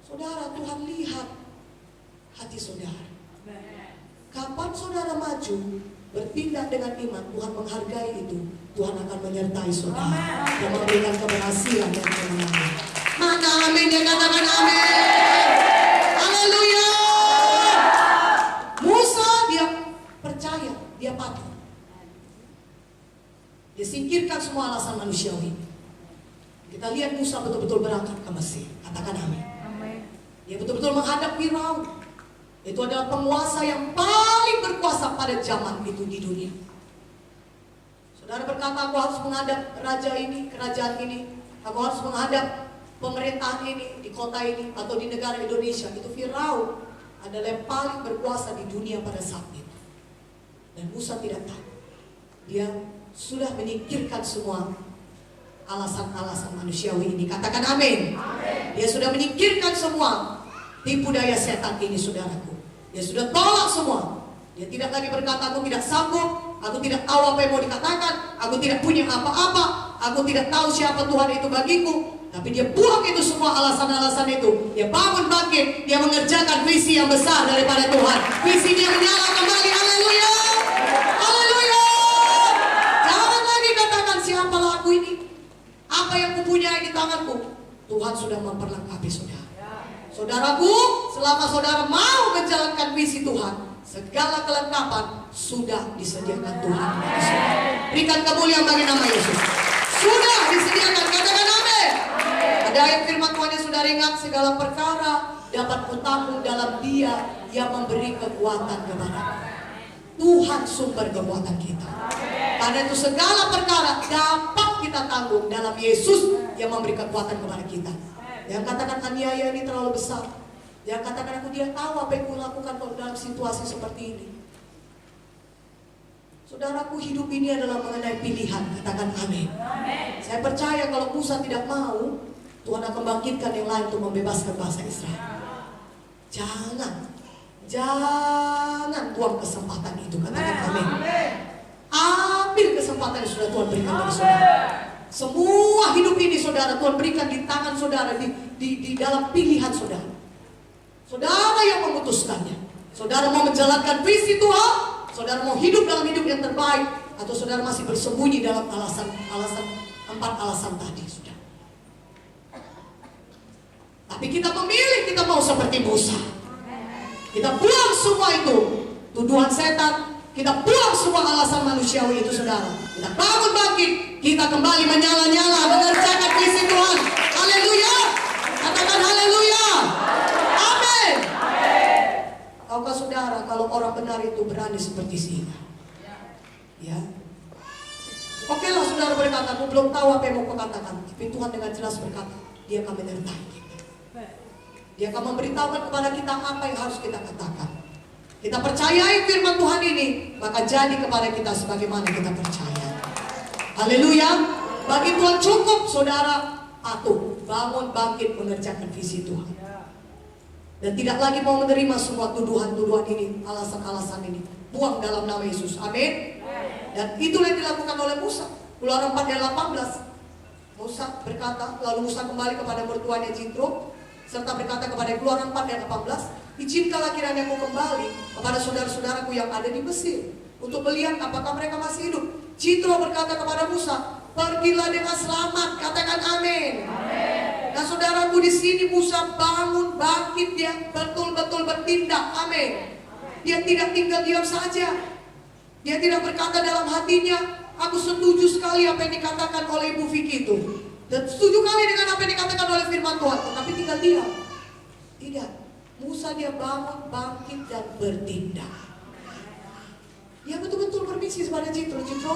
Saudara, Tuhan lihat hati saudara. Kapan saudara maju bertindak dengan iman, Tuhan menghargai itu. Tuhan akan menyertai saudara dan memberikan keberhasilan dan kemenangan. Mana amin yang katakan amin. Haleluya. Musa dia percaya, dia patuh. Dia singkirkan semua alasan manusiawi. Kita lihat Musa betul-betul berangkat ke Mesir. Katakan amin. Dia betul-betul menghadap Firaun. Itu adalah penguasa yang paling berkuasa pada zaman itu di dunia. Saudara berkata, aku harus menghadap raja ini, kerajaan ini. Aku harus menghadap pemerintahan ini, di kota ini, atau di negara Indonesia. Itu Firaun adalah yang paling berkuasa di dunia pada saat itu. Dan Musa tidak tahu. Dia sudah menyingkirkan semua alasan-alasan manusiawi ini. Katakan amin. Dia sudah menyingkirkan semua tipu daya setan ini, saudaraku. Dia sudah tolak semua. Dia tidak lagi berkata, aku tidak sanggup, aku tidak tahu apa yang mau dikatakan, aku tidak punya apa-apa, aku tidak tahu siapa Tuhan itu bagiku. Tapi dia buang itu semua alasan-alasan itu. Dia bangun bangkit, dia mengerjakan visi yang besar daripada Tuhan. Visinya menyala kembali. Haleluya. Haleluya. Jangan lagi katakan, siapalah aku ini, apa yang kupunyai di tanganku. Tuhan sudah memperlengkapi saudara. Saudaraku, selama saudara mau menjalankan visi Tuhan, segala kelengkapan sudah disediakan Tuhan. Berikan kemuliaan bagi nama Yesus. Sudah disediakan, katakan amin. Ada ayat firman Tuhan yang sudah ingat, segala perkara dapat kutanggung dalam Dia yang memberi kekuatan kepada Tuhan, sumber kekuatan kita. Karena itu segala perkara dapat kita tanggung dalam Yesus yang memberi kekuatan kepada kita. Yang katakan aniaya ini terlalu besar. Yang katakan aku dia tahu apa yang kulakukan dalam situasi seperti ini. Saudaraku, hidup ini adalah mengenai pilihan. Katakan amin. Saya percaya kalau Musa tidak mau, Tuhan akan bangkitkan yang lain untuk membebaskan bangsa Israel. Jangan buang kesempatan itu. Katakan amin. Ambil kesempatan yang sudah Tuhan berikan bagi saudara. Semua hidup ini saudara Tuhan berikan di tangan saudara, di dalam pilihan saudara. Saudara yang memutuskannya. Saudara mau menjalankan visi Tuhan, saudara mau hidup dalam hidup yang terbaik, atau saudara masih bersembunyi dalam empat alasan tadi, saudara. Tapi kita memilih, kita mau seperti Musa. Kita buang semua itu, tuduhan setan. Kita buang semua alasan manusiawi itu, saudara. Kita bangun bangkit, kita kembali menyala-nyala, mengerjakan visi Tuhan. Haleluya. Katakan haleluya. Amin. Tahukah saudara, kalau orang benar itu berani seperti singa. Ya. Oke lah saudara berkata, aku belum tahu apa yang mau kau katakan. Tapi Tuhan dengan jelas berkata, Dia akan menyertai kita. Dia akan memberitahukan kepada kita apa yang harus kita katakan. Kita percayai firman Tuhan ini, maka jadi kepada kita sebagaimana kita percaya. Haleluya. Bagi Tuhan cukup saudara patuh, bangun bangkit mengerjakan visi Tuhan. Dan tidak lagi mau menerima semua tuduhan-tuduhan ini, alasan-alasan ini. Buang dalam nama Yesus. Amin. Dan itulah yang dilakukan oleh Musa. Keluaran 4 ayat 18. Musa berkata, lalu Musa kembali kepada mertuanya Jitro, serta berkata kepada Keluaran 4 ayat 18, izinkanlah kiranya aku kembali kepada saudara-saudaraku yang ada di Mesir untuk melihat apakah mereka masih hidup. Jitro berkata kepada Musa, pergilah dengan selamat. Katakan amin. Dan saudaraku, di sini Musa bangun bangkit, dia betul-betul bertindak. Amin. Dia tidak tinggal diam saja. Dia tidak berkata dalam hatinya, aku setuju sekali apa yang dikatakan oleh Ibu Vicky itu. Dan setuju kali dengan apa yang dikatakan oleh firman Tuhan. Tetapi tinggal diam. Tidak. Musa dia bangun, bangkit dan bertindak. Dia betul-betul bermisi kepada Jitro. Jitro,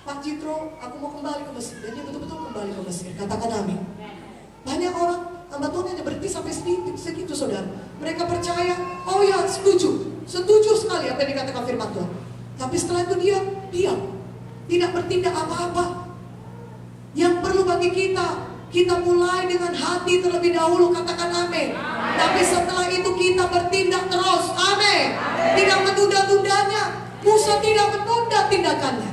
Pak Jitro, aku mau kembali ke Mesir. Dan dia betul-betul kembali ke Mesir. Katakan amin. Banyak orang hamba Tuhan hanya berhenti sampai segitu saudara. Mereka percaya, oh ya setuju sekali apa yang dikatakan firman Tuhan. Tapi setelah itu dia diam, tidak bertindak apa-apa. Yang perlu bagi kita mulai dengan hati terlebih dahulu, katakan amin. Tapi setelah itu kita bertindak terus, amin. Tidak menunda-tundanya. Musa tidak menunda tindakannya.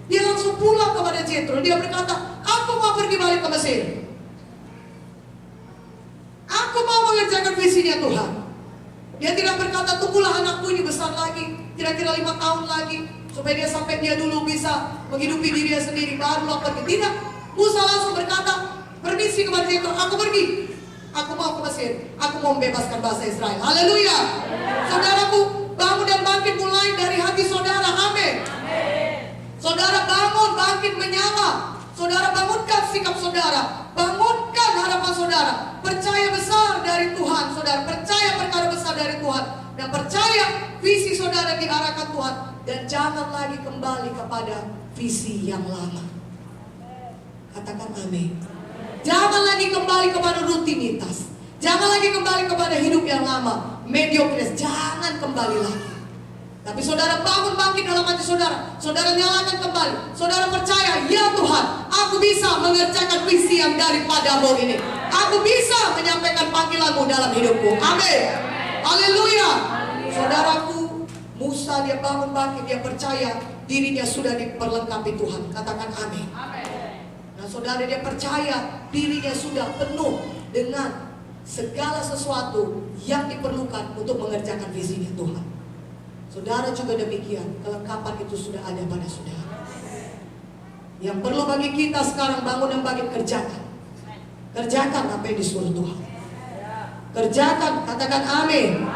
Dia langsung pulang kepada Jethro. Dia berkata, aku mau pergi balik ke Mesir. Aku mau mengerjakan visinya Tuhan. Dia tidak berkata, tunggulah anakku ini besar lagi, kira-kira 5 tahun lagi, supaya dia sampai dia dulu bisa menghidupi dirinya sendiri, barulah pergi. Tidak. Musa langsung berkata, permisi kepada Jethro, aku pergi. Aku mau ke Mesir. Aku mau membebaskan bangsa Israel. Haleluya. Saudaraku, bangun dan bangkit mulai dari hati saudara. Amin. Saudara bangun, bangkit menyala. Saudara bangunkan sikap saudara. Bangunkan harapan saudara. Percaya besar dari Tuhan. Saudara percaya perkara besar dari Tuhan. Dan percaya visi saudara diarahkan Tuhan. Dan jangan lagi kembali kepada visi yang lama. Katakan amin. Jangan lagi kembali kepada rutinitas. Jangan lagi kembali kepada hidup yang lama, mediokres. Jangan kembali lagi. Tapi saudara bangun bangkit dalam hati saudara. Saudara nyalakan kembali. Saudara percaya, ya Tuhan, aku bisa mengerjakan visi yang daripadamu ini. Aku bisa menyampaikan panggilanmu dalam hidupku. Amin. Haleluya. Saudaraku, Musa dia bangun bangkit. Dia percaya dirinya sudah diperlengkapi Tuhan. Katakan amin. Nah saudara dia percaya dirinya sudah penuh dengan segala sesuatu yang diperlukan untuk mengerjakan visinya Tuhan. Saudara juga demikian, kelengkapan itu sudah ada pada saudara. Yang perlu bagi kita sekarang bangun dan bangkit, kerjakan. Kerjakan apa yang disuruh Tuhan. Kerjakan, katakan amin.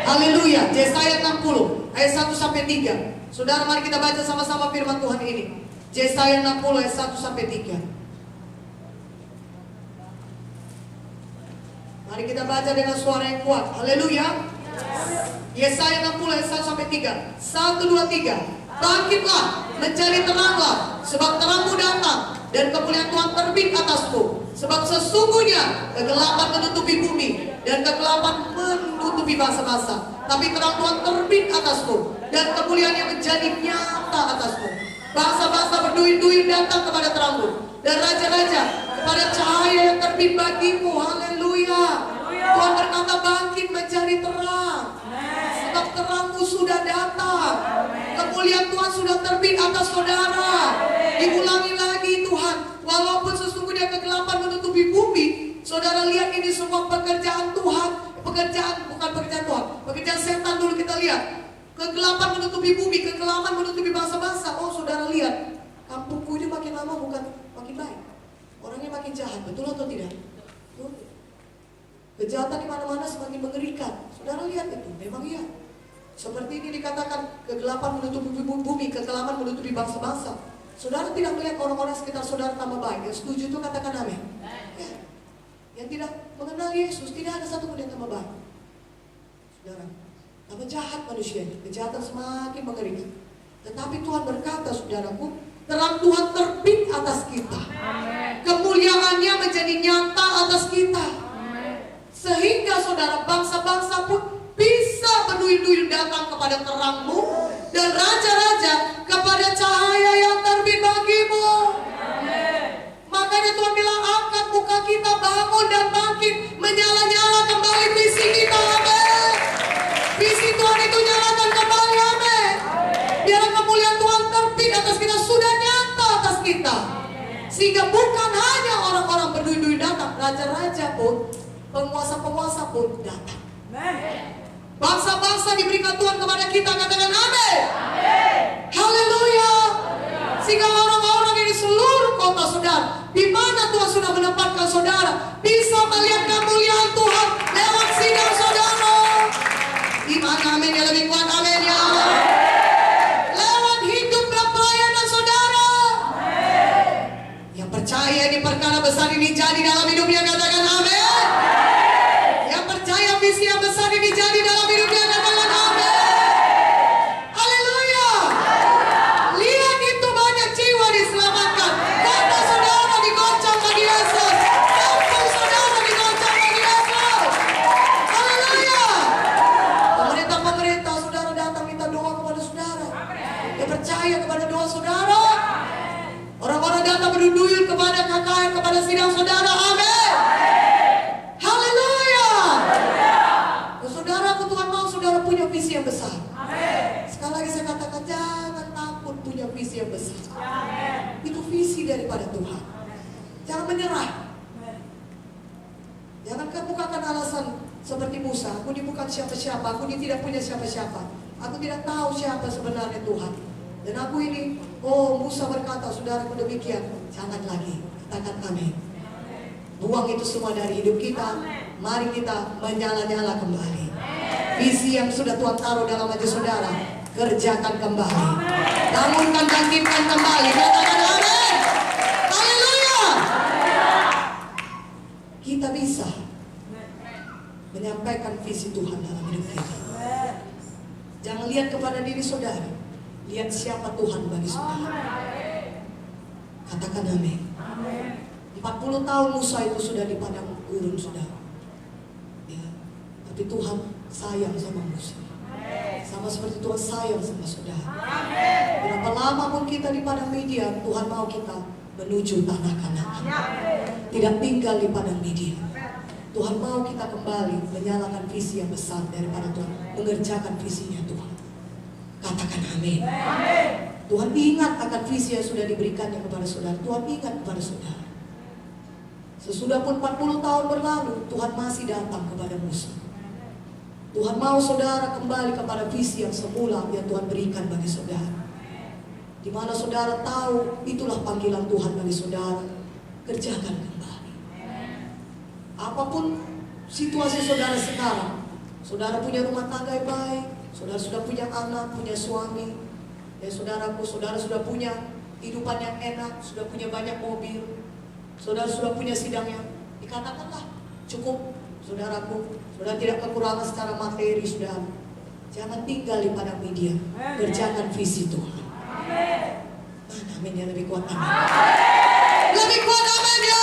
Haleluya. Yesaya 60 ayat 1 sampai 3. Saudara mari kita baca sama-sama firman Tuhan ini. Yesaya 60 ayat 1 sampai 3. Mari kita baca dengan suara yang kuat. Haleluya. Yesaya 60 ayat 1 sampai 3. 1, 2, 3. Bangkitlah, mencari teranglah, sebab terangmu datang dan kemuliaan Tuhan terbit atasmu. Sebab sesungguhnya kegelapan menutupi bumi dan kegelapan menutupi bangsa-bangsa. Tapi terang Tuhan terbit atasmu dan kemuliaannya menjadi nyata atasmu. Bangsa-bangsa berduyun-duyun datang kepada terangmu, dan raja-raja kepada cahaya yang terbit bagimu. Haleluya. Tuhan berkata bangkit mencari terang. Sebab terangmu sudah datang. Kemuliaan Tuhan sudah terbit atas saudara. Diulangi lagi Tuhan. Walaupun sesungguhnya kegelapan menutupi bumi. Saudara lihat ini semua pekerjaan Tuhan. Bukan pekerjaan Tuhan, pekerjaan setan dulu kita lihat. Kegelapan menutupi bumi, kegelapan menutupi bangsa-bangsa. Oh saudara lihat, kampungku ini makin lama bukan makin baik. Orangnya makin jahat, betul atau tidak? Betul. Kejahatan di mana-mana semakin mengerikan. Saudara lihat itu, memang iya. Seperti ini dikatakan kegelapan menutupi bumi, kegelapan menutupi bangsa-bangsa. Saudara tidak melihat orang-orang sekitar saudara tambah baik. Yang setuju itu katakan amin. Ya. Yang tidak mengenal Yesus, tidak ada satu pun yang tambah baik. Saudara, tambah jahat manusia, kejahatan semakin mengerikan. Tetapi Tuhan berkata, saudaraku, terang Tuhan terbit atas kita. Kemuliaannya menjadi nyata atas kita. Sehingga saudara, bangsa-bangsa pun bisa berduyun-duyun datang kepada terangmu, dan raja-raja kepada cahaya yang terbit bagimu. Makanya Tuhan bilang, angkat muka kita, bangun dan bangkit, menyala-nyala kembali visi kita. Amin. Visi Tuhan itu nyalakan kembali. Amin. Biar kemuliaan Tuhan terbit atas kita, sudah nyata atas kita. Sehingga bukan hanya orang-orang berduyun-duyun datang, raja-raja pun, penguasa-penguasa pun datang. Bangsa-bangsa diberikan Tuhan kepada kita, katakan amin. Haleluya. Sehingga orang-orang ini seluruh kota saudara, di mana Tuhan sudah menempatkan saudara, bisa melihat kemuliaan Tuhan lewat sidang saudara. Di mana amin yang lebih kuat, amin ya. visi yang besar ini jadi dalam hidupnya. Katakan amin. Haleluya. Lihat itu banyak jiwa diselamatkan. Kota saudara digoncang bagi Yesus. Kampung saudara digoncang bagi Yesus. Haleluya. Pemerintah saudara datang minta doa kepada saudara. Dia percaya kepada doa saudara. Orang-orang datang berduyun kepada KKR, kepada sidang saudara. Amin. Haleluya. Saudaraku, Tuhan mau saudara punya visi yang besar. Sekali lagi saya katakan, jangan takut punya visi yang besar. Itu visi daripada Tuhan. Jangan menyerah. Jangan kemukakan alasan seperti Musa. Aku ini bukan siapa-siapa. Aku ini tidak punya siapa-siapa. Aku tidak tahu siapa sebenarnya Tuhan. Dan aku ini, Musa berkata, saudaraku demikian. Jangan lagi. Katakan amin. Buang itu semua dari hidup kita. Mari kita menyala-nyala kembali. Visi yang sudah Tuhan taruh dalam hati saudara, kerjakan kembali. Bangunkan, bangkitkan kembali. Katakan amin. Haleluya. Kita bisa menyampaikan visi Tuhan dalam hidup kita. Jangan lihat kepada diri saudara, lihat siapa Tuhan bagi saudara. Katakan amin. 40 tahun Musa itu sudah di padang gurun saudara. Ya, tapi Tuhan sayang sama Musa. Sama seperti Tuhan sayang sama saudara. Berapa lama pun kita di padang Midian, Tuhan mau kita menuju tanah Kanaan. Tidak tinggal di padang Midian. Tuhan mau kita kembali menyalakan visi yang besar daripada Tuhan, mengerjakan visinya Tuhan. Katakan amin. Tuhan ingat akan visi yang sudah diberikannya kepada saudara. Tuhan ingat kepada saudara. Sesudah pun 40 tahun berlalu, Tuhan masih datang kepada Musa. Tuhan mau saudara kembali kepada visi yang semula yang Tuhan berikan bagi saudara. Di mana saudara tahu itulah panggilan Tuhan bagi saudara, kerjakan kembali. Apapun situasi saudara sekarang, saudara punya rumah tangga yang baik, saudara sudah punya anak, punya suami, ya saudaraku, saudara sudah punya kehidupan yang enak, sudah punya banyak mobil, saudara sudah punya sidang yang dikatakanlah cukup, saudaraku, saudara tidak kekurangan secara materi, saudara. Jangan tinggal di padang Midian, kerjakan visi Tuhan. Mana amin yang lebih kuat, amin. Lebih kuat, amin ya.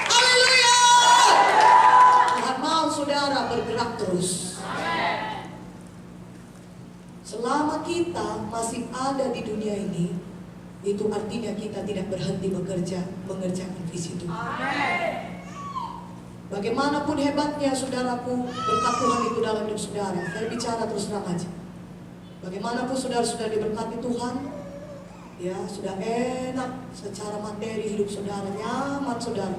Haleluya. Tuhan mau saudara bergerak terus. Selama kita masih ada di dunia ini, itu artinya kita tidak berhenti bekerja, mengerjakan visi Tuhan. Bagaimanapun hebatnya saudaraku, berkat Tuhan itu dalam hidup saudara. Saya bicara terus terang aja. Bagaimanapun saudara sudah diberkati Tuhan, ya sudah enak secara materi hidup saudara, nyaman saudara.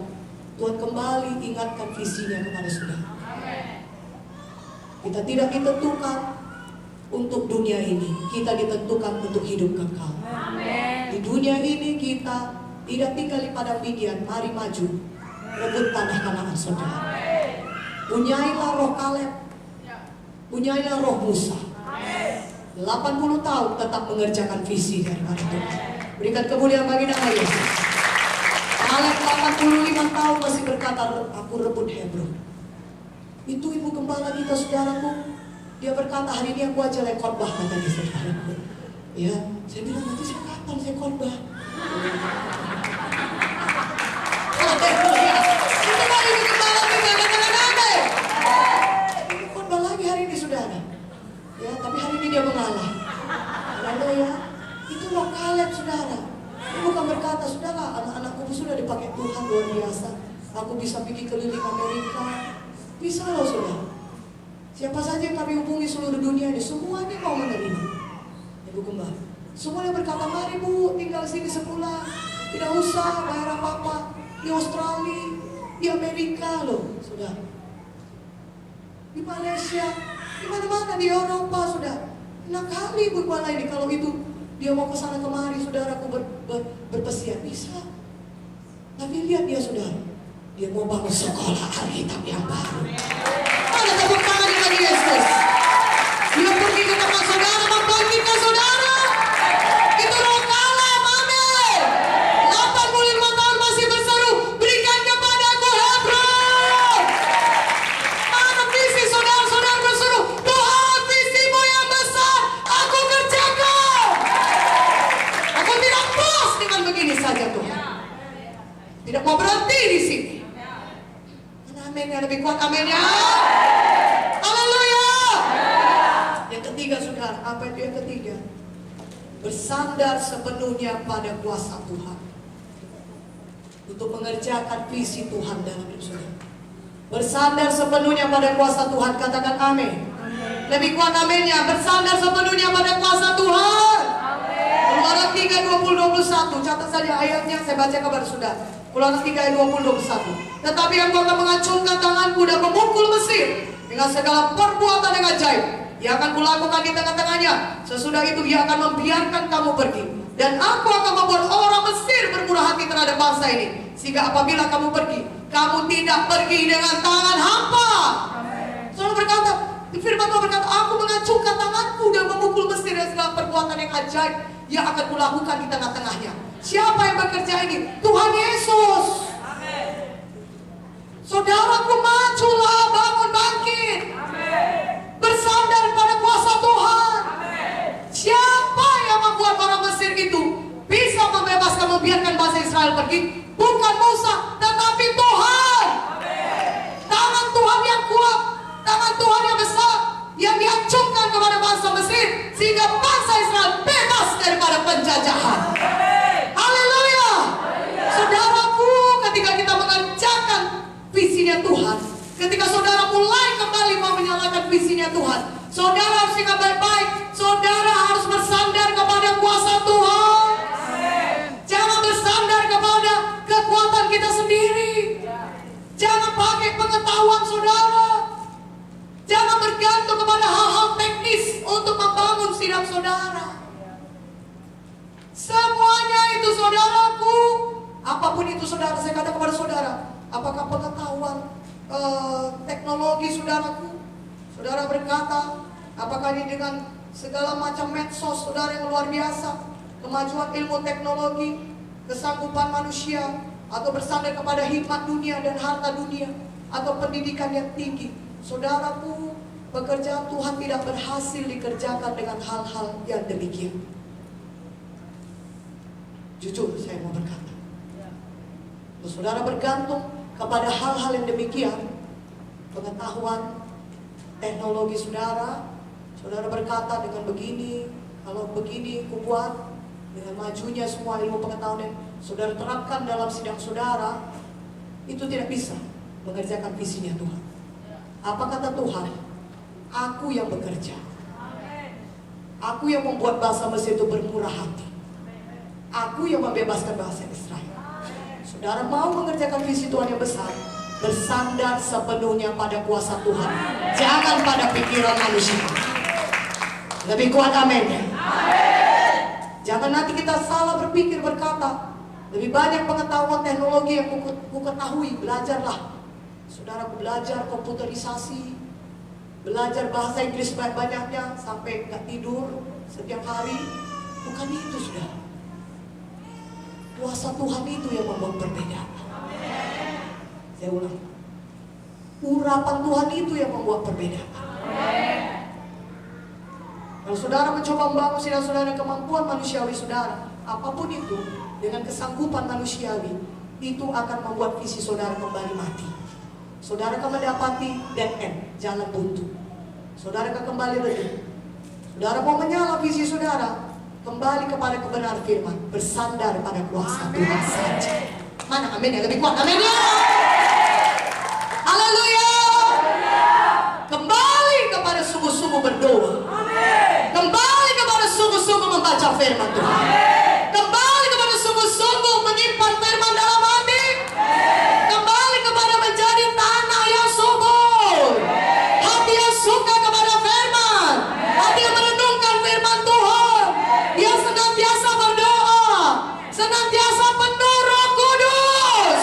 Tuhan kembali ingatkan visinya kepada saudara. Kita tidak ditentukan untuk dunia ini, kita ditentukan untuk hidup kekal. Di dunia ini kita tidak tinggal di padang Midian. Mari maju, rebut tanah Kanaan saudara. Punyailah roh Kaleb, punyailah roh Musa. 80 tahun tetap mengerjakan visi daripada Tuhan. Berikan kemuliaan bagi nama Yesus. Kaleb 85 tahun masih berkata, aku rebut Hebron. Itu ibu gembala kita saudaraku. Dia berkata, hari ini aku aja khotbah katanya saudaraku. Ya, saya bilang nanti saya kapan saya khotbah? Haleluya. Itu baru ibu gembala kita kadang-kadang. Ini khotbah lagi hari ini saudara. Ya, tapi hari ini dia mengalah. Haleluya. Itu roh Kaleb saudara. Dia bukan berkata, saudara, anak-anakku sudah dipakai Tuhan luar biasa. Aku bisa pergi keliling Amerika. Bisa loh saudara. Siapa saja yang kami hubungi seluruh dunia ini, semuanya mau menerima. Ibu gembala. Semuanya berkata, mari bu, tinggal sini sebulan. Tidak usah bayar apa-apa. Di Australia, di Amerika loh, saudara. Di Malaysia, di mana-mana di Eropa, saudara. Enak kali ibu gembala ini kalau itu dia mau ke sana kemari, saudaraku berpesiar bisa. Tapi lihat dia saudara, dia mau bangun sekolah Alkitab yang baru. Ada tepuk tangan bagi Yesus. Dia pergi ke tempat saudara, membangkitkan saudara. Itu roh Kaleb, amin. 85 tahun masih berseru, berikan kepadaku Hebron. amin ya. Haleluya. Yang ketiga saudara, apa itu yang ketiga? Bersandar sepenuhnya pada kuasa Tuhan untuk mengerjakan visi Tuhan dalam hidup saudara. Bersandar sepenuhnya pada kuasa Tuhan, katakan amin. Lebih kuat aminnya. Bersandar sepenuhnya pada kuasa Tuhan. Keluaran 3, 20, 21. Catat saja ayatnya, saya baca kepada saudara. Keluaran 3 ayat 20, 21. Tetapi aku akan mengacungkan tanganku dan memukul Mesir dengan segala perbuatan yang ajaib. Ia akan kulakukan di tengah-tengahnya. Sesudah itu ia akan membiarkan kamu pergi. Dan aku akan membuat orang Mesir bermurah hati terhadap bangsa ini, sehingga apabila kamu pergi, kamu tidak pergi dengan tangan hampa. Saudara berkata, firman Tuhan berkata, aku mengacungkan tanganku dan memukul Mesir dengan segala perbuatan yang ajaib yang akan kulakukan di tengah-tengahnya. Siapa yang bekerja ini? Tuhan Yesus. Saudaraku, majulah, bangun, bangkit. Bersandar pada kuasa Tuhan. Siapa yang membuat orang Mesir itu bisa membebaskan, membiarkan bangsa Israel pergi? Bukan Musa, tetapi Tuhan. Tangan Tuhan yang kuat, tangan Tuhan yang besar, yang diacungkan kepada bangsa Mesir, sehingga bangsa Israel bebas daripada penjajahan. Haleluya. Saudaraku, ketika kita mengerjakan visinya Tuhan, ketika saudara mulai kembali mau menyalakan visinya Tuhan, saudara harus ingat baik-baik, saudara harus bersandar kepada kuasa Tuhan. Jangan bersandar kepada kekuatan kita sendiri. Jangan pakai pengetahuan saudara. Jangan bergantung kepada hal-hal teknis untuk membangun sidang saudara. Semuanya itu saudaraku, apapun itu saudara, saya katakan kepada saudara, apakah pengetahuan teknologi saudaraku, saudara berkata, apakah ini dengan segala macam medsos saudara yang luar biasa, kemajuan ilmu teknologi, kesanggupan manusia, atau bersandar kepada hikmat dunia dan harta dunia, atau pendidikan yang tinggi, saudaraku, pekerjaan Tuhan tidak berhasil dikerjakan dengan hal-hal yang demikian. Jujur saya mau berkata, kalau saudara bergantung kepada hal-hal yang demikian, pengetahuan teknologi saudara, saudara berkata dengan begini, kalau begini ku buat, dengan majunya semua ilmu pengetahuan yang saudara terapkan dalam sidang saudara, itu tidak bisa mengerjakan visinya Tuhan. Apa kata Tuhan? Aku yang bekerja. Aku yang membuat bangsa Mesir itu bermurah hati. Aku yang membebaskan bangsa Israel. Saudara mau mengerjakan visi Tuhan yang besar, bersandar sepenuhnya pada kuasa Tuhan, jangan pada pikiran manusia. Lebih kuat amin ya. Jangan nanti kita salah berpikir, berkata, lebih banyak pengetahuan teknologi yang ku ketahui, belajarlah. Saudara, belajar komputerisasi, belajar bahasa Inggris banyak-banyaknya sampai nggak tidur setiap hari. Bukan itu saudara. Kuasa Tuhan itu yang membuat perbedaan. Saya ulang, urapan Tuhan itu yang membuat perbedaan. Kalau saudara mencoba membangun sidang saudara dengan kemampuan manusiawi saudara, apapun itu, dengan kesanggupan manusiawi, itu akan membuat visi saudara kembali mati. Saudara akan mendapati dead end, jalan buntu. Saudara akan kembali redup. Saudara mau menyala visi saudara, kembali kepada kebenaran firman, bersandar pada kuasa Tuhan saja. Mana amin ya? Lebih kuat amin ya. Haleluya. Kembali kepada sungguh-sungguh berdoa. Kembali kepada sungguh-sungguh membaca firman Tuhan. Kembali kepada sungguh-sungguh menyimpan firman dalam hati. Kembali kepada menjadi tanah yang subur, hati yang suka kepada firman, hati yang merenungkan firman Tuhan, yang senantiasa berdoa, senantiasa penuh Roh Kudus.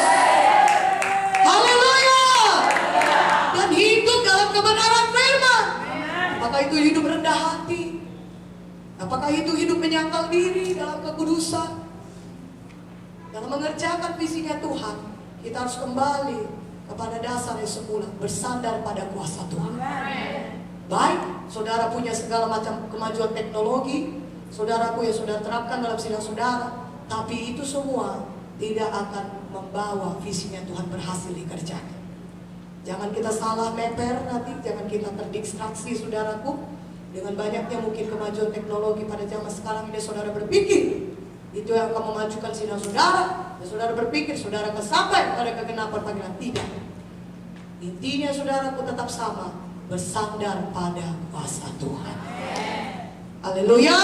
Haleluya. Dan hidup dalam kebenaran firman. Apakah itu hidup rendah hati? Apakah itu hidup menyangkal diri dalam kekudusan? Dalam mengerjakan visinya Tuhan, kita harus kembali kepada dasar yang semula, bersandar pada kuasa Tuhan. Baik, saudara punya segala macam kemajuan teknologi, saudaraku yang saudara terapkan dalam sidang saudara, tapi itu semua tidak akan membawa visinya Tuhan berhasil dikerjakan. Jangan kita salah meter nanti, jangan kita terdistraksi saudaraku. Dengan banyaknya mungkin kemajuan teknologi pada zaman sekarang ini, saudara berpikir itu yang akan memajukan sinar saudara. Dan saudara berpikir saudara akan sampai pada kegenapan panggilan. Tidak. Intinya saudaraku tetap sama, bersandar pada kuasa Tuhan. Haleluya.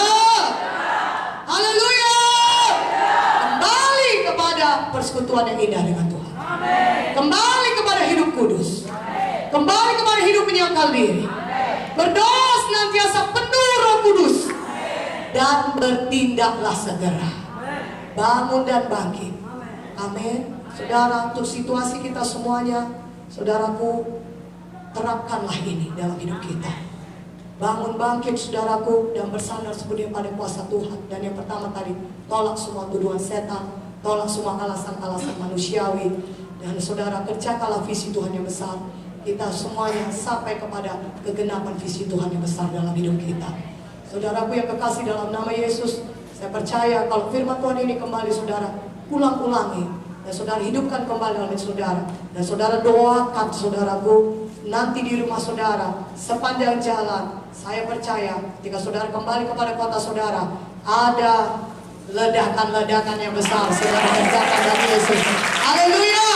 Haleluya. Kembali kepada persekutuan yang indah dengan Tuhan. Kembali kepada hidup kudus. Kembali kepada hidup menyangkal diri. Berdoa senantiasa penuh Roh Kudus. Dan bertindaklah segera. Bangun dan bangkit. Amin. Saudara, untuk situasi kita semuanya, saudaraku, terapkanlah ini dalam hidup kita. Bangun bangkit saudaraku, dan bersandar sepenuhnya pada kuasa Tuhan. Dan yang pertama tadi, tolak semua tuduhan setan, tolak semua alasan-alasan manusiawi. Dan saudara, kerjakanlah visi Tuhan yang besar. Kita semuanya sampai kepada kegenapan visi Tuhan yang besar dalam hidup kita. Saudaraku yang kekasih dalam nama Yesus, saya percaya kalau firman Tuhan ini kembali saudara, ulang-ulangi. Dan saudara hidupkan kembali dalam hidup saudara. Dan saudara doakan saudaraku, nanti di rumah saudara, sepanjang jalan, saya percaya ketika saudara kembali kepada kota saudara, ada ledakan-ledakan yang besar. Saudara kerjakan dari Yesus. Haleluya.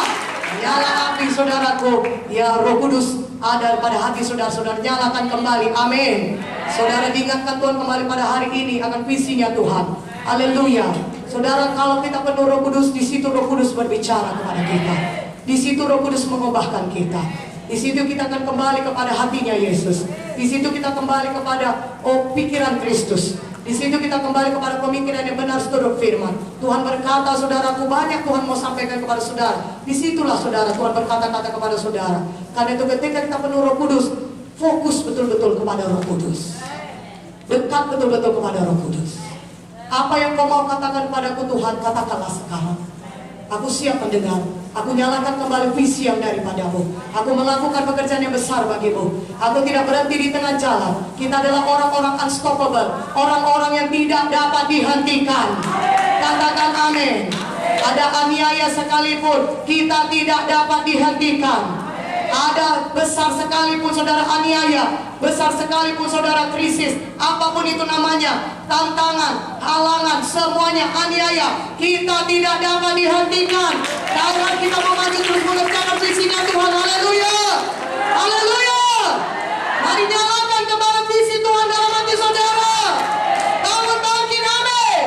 Nyala api saudaraku, ya Roh Kudus ada pada hati saudara-saudara, nyalakan kembali. Amin. Saudara diingatkan Tuhan kembali pada hari ini akan visinya Tuhan. Haleluya. Saudara, kalau kita penuh Roh Kudus, di situ Roh Kudus berbicara kepada kita. Di situ Roh Kudus mengubahkan kita. Di situ kita akan kembali kepada hatinya Yesus. Di situ kita kembali kepada pikiran Kristus. Di situ kita kembali kepada pemikiran yang benar seturut firman. Tuhan berkata, saudaraku, banyak Tuhan mau sampaikan kepada saudara. Disitulah saudara Tuhan berkata-kata kepada saudara. Karena itu ketika kita penuh Roh Kudus, fokus betul-betul kepada Roh Kudus. Dekat betul-betul kepada Roh Kudus. Apa yang kau mau katakan padaku Tuhan, katakanlah sekarang. Aku siap mendengar. Aku nyalakan kembali visi yang daripadamu. Aku melakukan pekerjaan yang besar bagimu. Aku tidak berhenti di tengah jalan. Kita adalah orang-orang unstoppable, orang-orang yang tidak dapat dihentikan. Katakan amin. Ada aniaya sekalipun, kita tidak dapat dihentikan. Ada besar sekalipun saudara aniaya, besar sekalipun saudara krisis, apapun itu namanya, tantangan, halangan, semuanya aniaya, kita tidak dapat dihentikan. Karena kita mau maju terus mengerjakan visinya Tuhan. Haleluya. Haleluya. Mari nyalakan kembali visi Tuhan dalam hati saudara. Bangun bangkit, amin.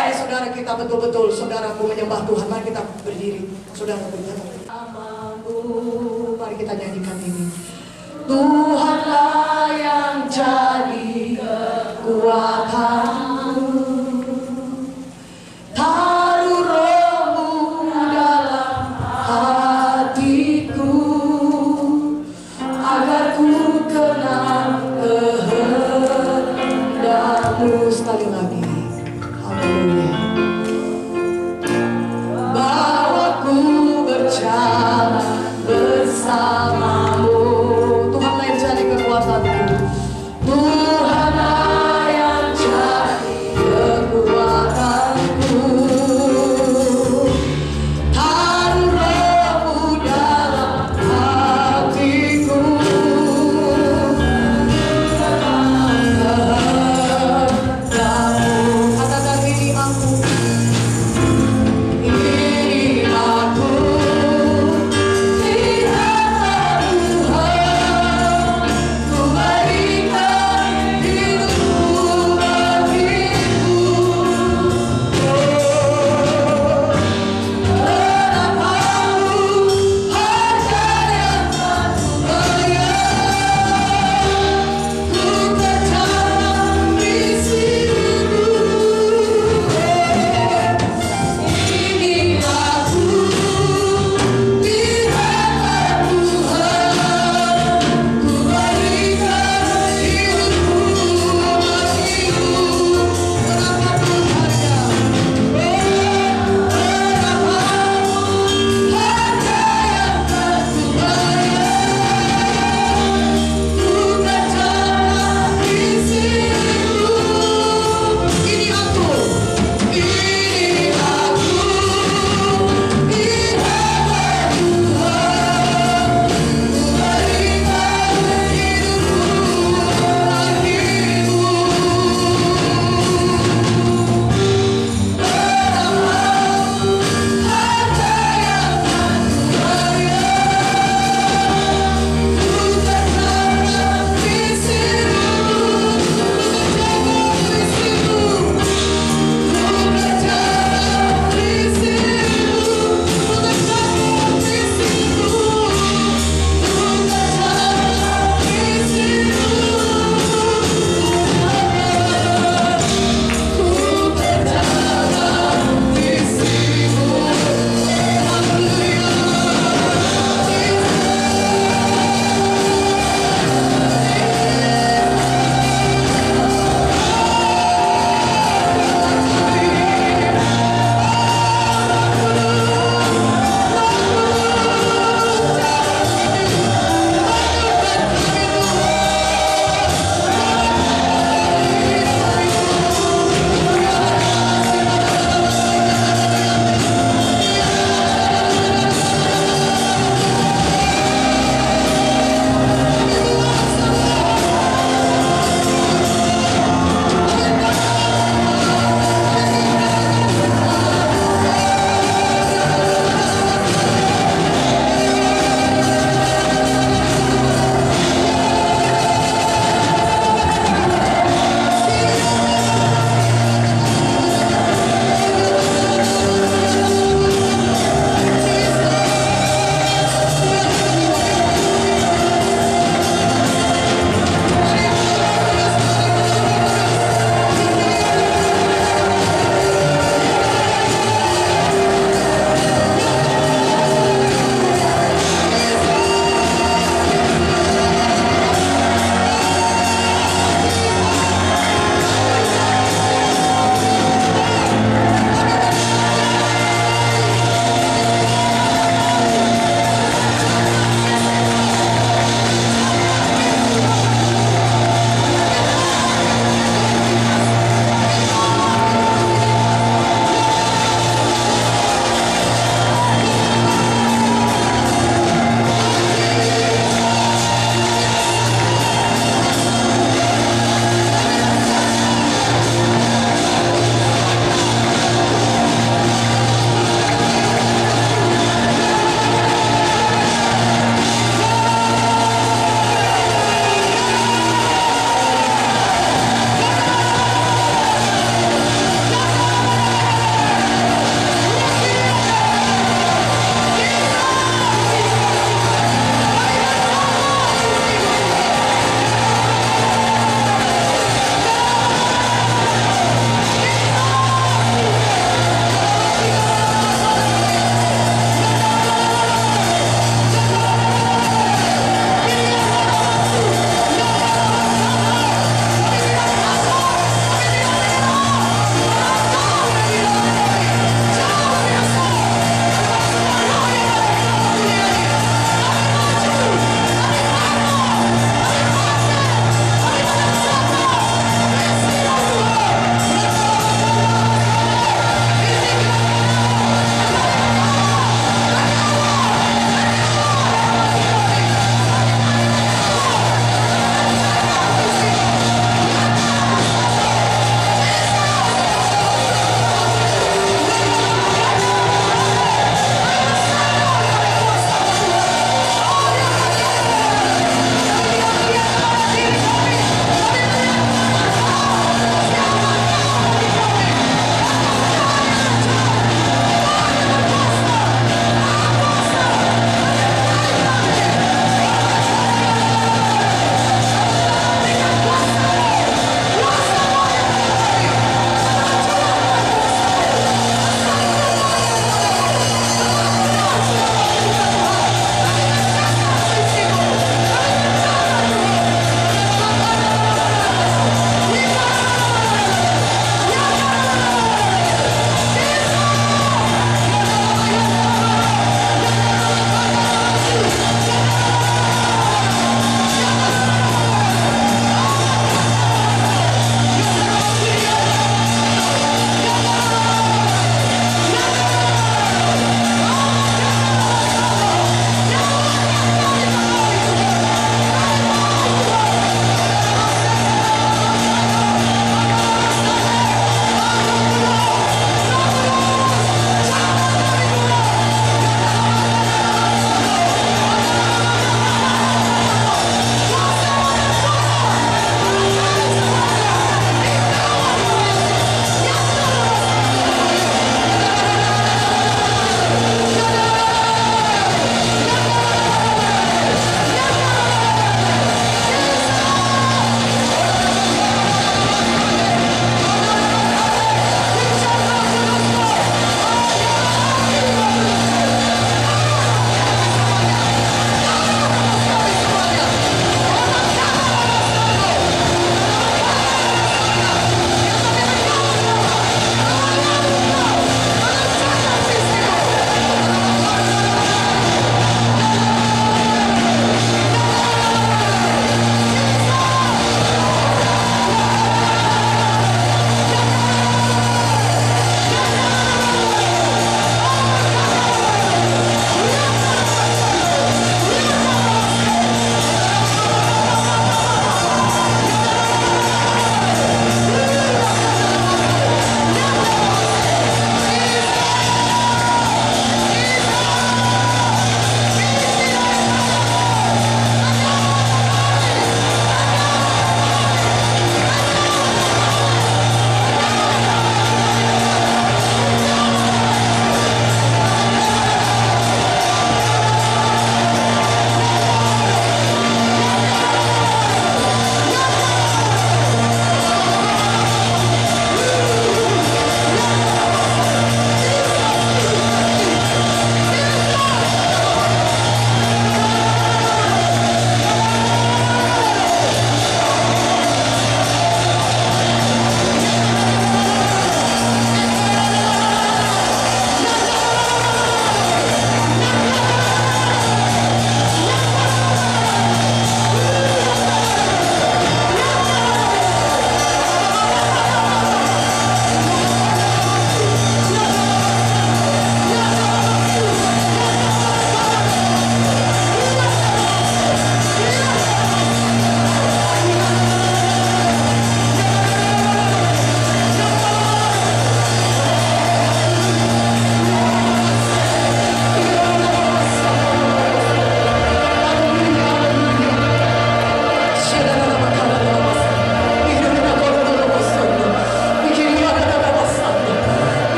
Mari saudara kita betul-betul, saudaraku menyembah Tuhan. Mari kita berdiri, saudara berjalan. Mari kita nyanyikan ini. Tuhanlah yang jadi kekuatanmu, taruh Roh-Mu dalam hatiku, agar ku kenal kehendak-Mu. Sekali lagi, haleluya. Bawaku berjalan bersamamu. Tuhanlah yang jadi kekuatanku.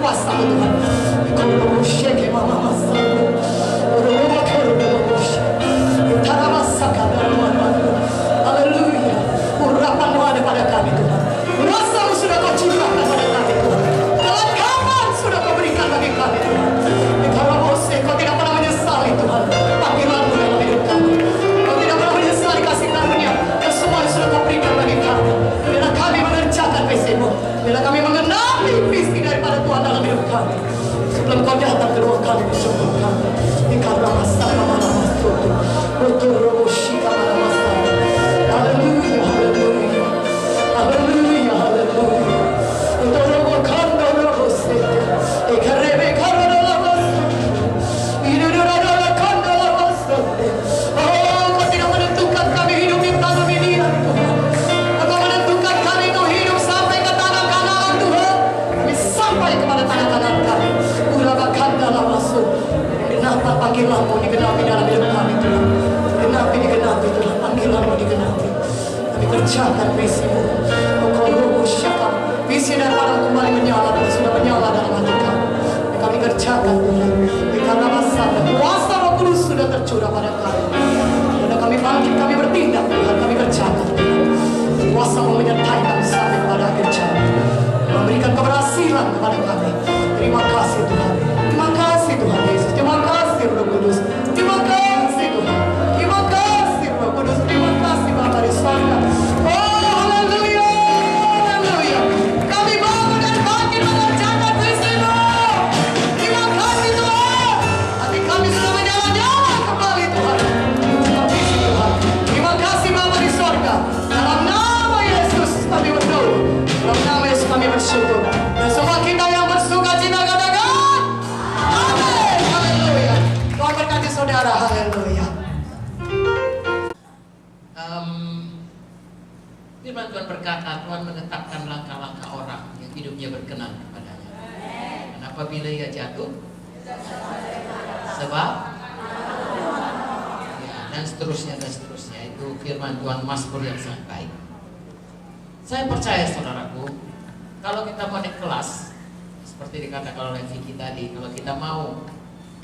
kuasa Tuhan. Kalau shake mama masa. Haleluya. Urapan-Mu ada pada kami Tuhan. Kuasa-Mu sudah Kau curahkan pada kami Tuhan. Kelengkapan sudah Kau berikan bagi kami Tuhan. Kalau Kau tidak pernah menyesali Tuhan panggilan-Mu dalam hidup kami. Kau tidak pernah menyesali kasih karunia yang semua yang sudah Kau berikan bagi kami. Bila kami mengerjakan visi-Mu, bila kami mengenapi visi daripada Tuhan dalam hidup kami. Sebelum Kau datang kedua kali menjemput kami. Karena masa kemana masuk Betul roboshika mana masa. Haleluya, haleluya. Haleluya, haleluya. Betul robokando robosete. Ekarebe karana labasa. Idudura kanda labasa. Oh, Kau tidak menentukan kami hidup di tanah Midian Tuhan. Kau menentukan kami untuk hidup sampai ke tanah Kanaan Tuhan. Kami sampai kepada tanah Kanaan kami. Urabakanda labasa. Kenapa panggilan-Mu digenapi dalam hidup kami Tuhan? Digenapi Tuhan, panggilan-Mu digenapi. Kami kerjakan visi-Mu. Visi daripada kembali menyala dan sudah menyala dalam hati kami. Kami kerjakan Tuhan. Karena masa dan kuasa Roh Kudus sudah tercurah pada kami. Dan kami bangkit, kami bertindak Tuhan, kami kerjakan Tuhan. Kuasa-Mu menyertai kami sampai pada akhir jalan. Memberikan keberhasilan kepada kami. Terima kasih Tuhan. Terima kasih Tuhan Yesus. Terima kasih Roh Kudus. Terima kasih Tuhan. Terima kasih Roh Kudus. Terima kasih Bapa di surga. Oh haleluya, haleluya. Kami bangun dan bangkit mengerjakan visi-Mu. Terima kasih Tuhan. Hati kami sudah menyala-nyala kembali Tuhan. Untuk visi Tuhan. Terima kasih Bapa di surga. Dalam nama Yesus kami berdoa. Dalam nama Yesus kami bersyukur. Dan semua kita yang bersuka cita katakan amin. Haleluya. Tuhan berkati saudara. Haleluya. Firman Tuhan berkata, Tuhan menetapkan langkah-langkah orang yang hidupnya berkenan kepadanya. Dan apabila ia jatuh, sebab ya, dan seterusnya. Itu firman Tuhan Mazmur yang sangat baik. Saya percaya saudaraku, kalau kita mau naik kelas, seperti dikatakan oleh Vicky tadi, kalau kita mau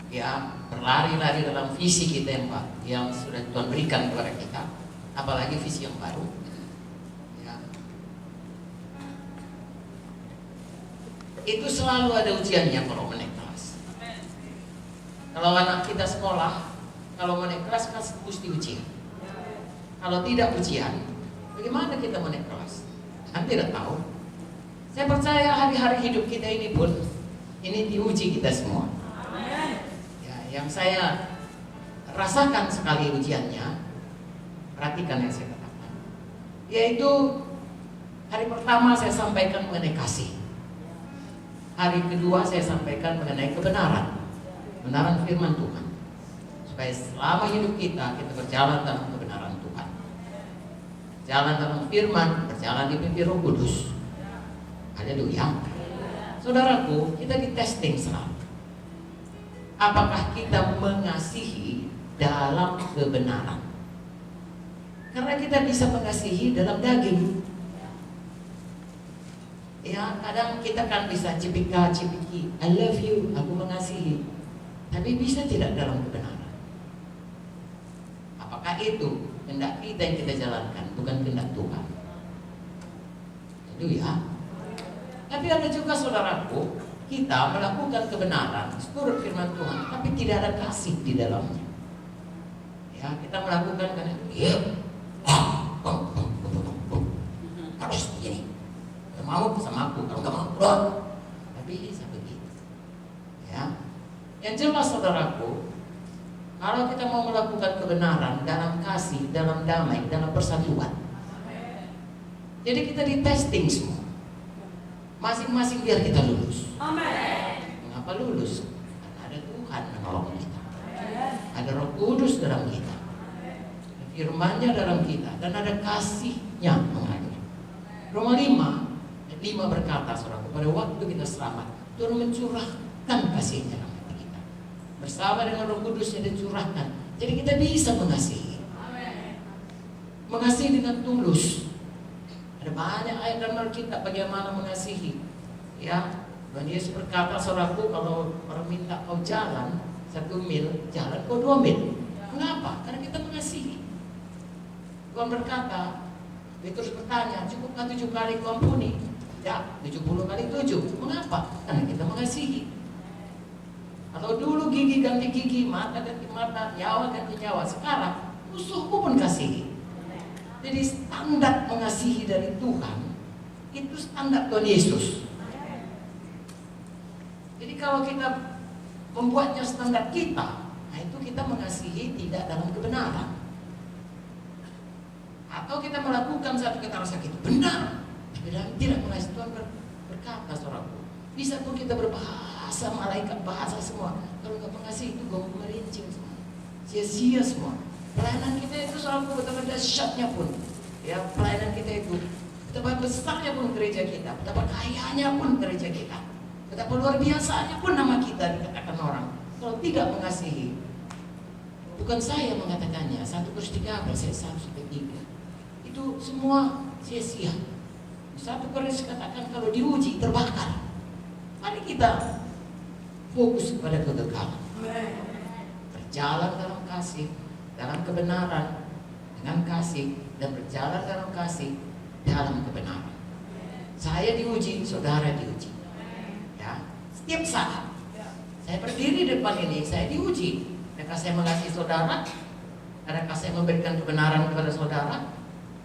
ya berlari-lari dalam visi kita yang sudah Tuhan berikan kepada kita, apalagi visi yang baru, ya, itu selalu ada ujiannya kalau mau naik kelas. Kalau anak kita sekolah, kalau mau naik kelas kan mesti ujian. Kalau tidak ujian, bagaimana kita mau naik kelas? Kan tidak tahu. Saya percaya hari-hari hidup kita ini pun ini diuji kita semua. Ya, yang saya rasakan sekali ujiannya, perhatikan yang saya katakan, yaitu hari pertama saya sampaikan mengenai kasih, hari kedua saya sampaikan mengenai kebenaran firman Tuhan, supaya selama hidup kita berjalan dalam kebenaran Tuhan, jalan dalam firman, berjalan dipimpin Roh Kudus. Haleluya. Saudaraku, kita di testing selalu. Apakah kita mengasihi dalam kebenaran? Karena kita bisa mengasihi dalam daging. Ya, kadang kita kan bisa cipika-cipiki, I love you, aku mengasihi. Tapi bisa tidak dalam kebenaran? Apakah itu kehendak kita yang kita jalankan, bukan kehendak Tuhan? Haleluya. Tapi ada juga saudaraku, kita melakukan kebenaran seturut firman Tuhan, tapi tidak ada kasih di dalamnya. Ya, kita melakukan karena harus begini, mau sama aku, kalau nggak mau keluar. Tapi bisa begitu. Ya, yang jelas saudaraku, kalau kita mau melakukan kebenaran dalam kasih, dalam damai, dalam persatuan, jadi kita di testing semua. Masing-masing biar kita lulus. Amin. Mengapa lulus? Karena ada Tuhan menolong kita. Ada Roh Kudus dalam kita. Ada firman-Nya dalam kita dan ada kasih-Nya mengalir. Roma 5 berkata, saudara, pada waktu kita selamat, Tuhan mencurahkan kasih-Nya dalam hati kita. Bersama dengan Roh Kudus-Nya dicurahkan. Jadi kita bisa mengasihi. Mengasihi dengan tulus. Ada banyak ayat dalam Alkitab bagaimana mengasihi. Ya, Tuhan Yesus berkata, saudaraku, kalau orang minta kau jalan 1 mil, jalan kau 2 mil. Mengapa? Karena kita mengasihi. Tuhan berkata, Petrus bertanya, cukupkah 7 kali kau ampuni? Ya, 70 kali 7. Mengapa? Karena kita mengasihi. Kalau dulu gigi ganti gigi, mata ganti mata, nyawa ganti nyawa, sekarang musuhku pun kasihi. Jadi standar mengasihi dari Tuhan itu standar Tuhan Yesus. Jadi kalau kita membuatnya standar kita, nah itu kita mengasihi tidak dalam kebenaran. Atau kita melakukan satu kita rasa itu benar, tapi tidak mengasihi. Tuhan berkata, saudaraku, bisa pun kita berbahasa malaikat, bahasa semua, kalau nggak mengasihi itu gue merincing semua, sia-sia semua. Pelayanan kita itu saudaraku betapa dahsyatnya pun, ya pelayanan kita itu betapa besarnya pun gereja kita, betapa kayanya pun gereja kita, betapa luar biasanya pun nama kita dikatakan orang. Kalau tidak mengasihi, bukan saya mengatakannya, 1 Korintus 13 ayat 1-3. Itu semua sia-sia. 1 Korintus katakan kalau diuji terbakar. Mari kita fokus kepada kekekalan. Berjalan dalam kasih, dalam kebenaran, dengan kasih, dan berjalan dalam kasih, dalam kebenaran. Saya diuji, saudara diuji. Ya, setiap saat saya berdiri di depan ini, saya diuji. Adakah saya mengasihi saudara? Adakah saya memberikan kebenaran kepada saudara?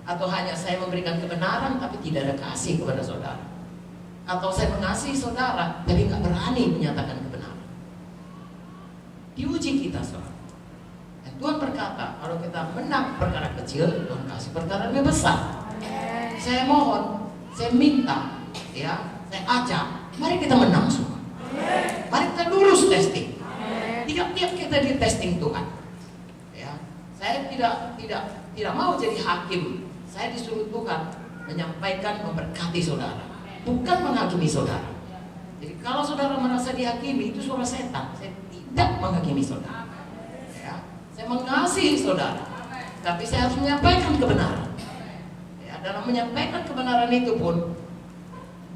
Atau hanya saya memberikan kebenaran tapi tidak ada kasih kepada saudara? Atau saya mengasihi saudara tapi nggak berani menyatakan kebenaran? Diuji kita, saudara. Dan Tuhan berkata, kalau kita menang perkara kecil, Tuhan kasih perkara lebih besar. Saya mohon, saya minta, ya, saya ajak, mari kita menang semua. Mari kita lulus testing. Tiap-tiap kita di testing Tuhan. Ya, saya tidak mau jadi hakim. Saya disuruh Tuhan menyampaikan, memberkati saudara, bukan menghakimi saudara. Jadi kalau saudara merasa dihakimi, itu suara setan. Saya tidak menghakimi saudara. Ya, saya mengasihi saudara, tapi saya harus menyampaikan kebenaran. Ya, dalam menyampaikan kebenaran itu pun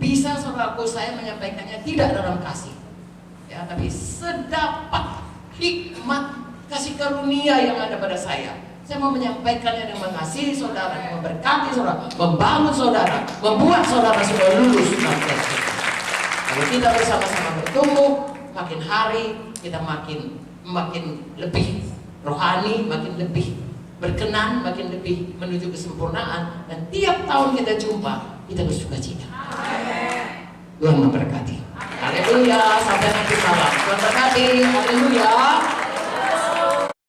bisa saudaraku saya menyampaikannya tidak dalam kasih. Ya, tapi sedapat hikmat kasih karunia yang ada pada saya mau menyampaikannya dengan mengasihi saudara, memberkati saudara, membangun saudara, membuat saudara sudah lulus. Kalau kita bersama-sama bertumbuh, makin hari kita makin lebih rohani, makin lebih berkenan, makin lebih menuju kesempurnaan, dan tiap tahun kita jumpa, kita bersukacita. Tuhan memberkati. Haleluya, sampai nanti malam. Tuhan berkati.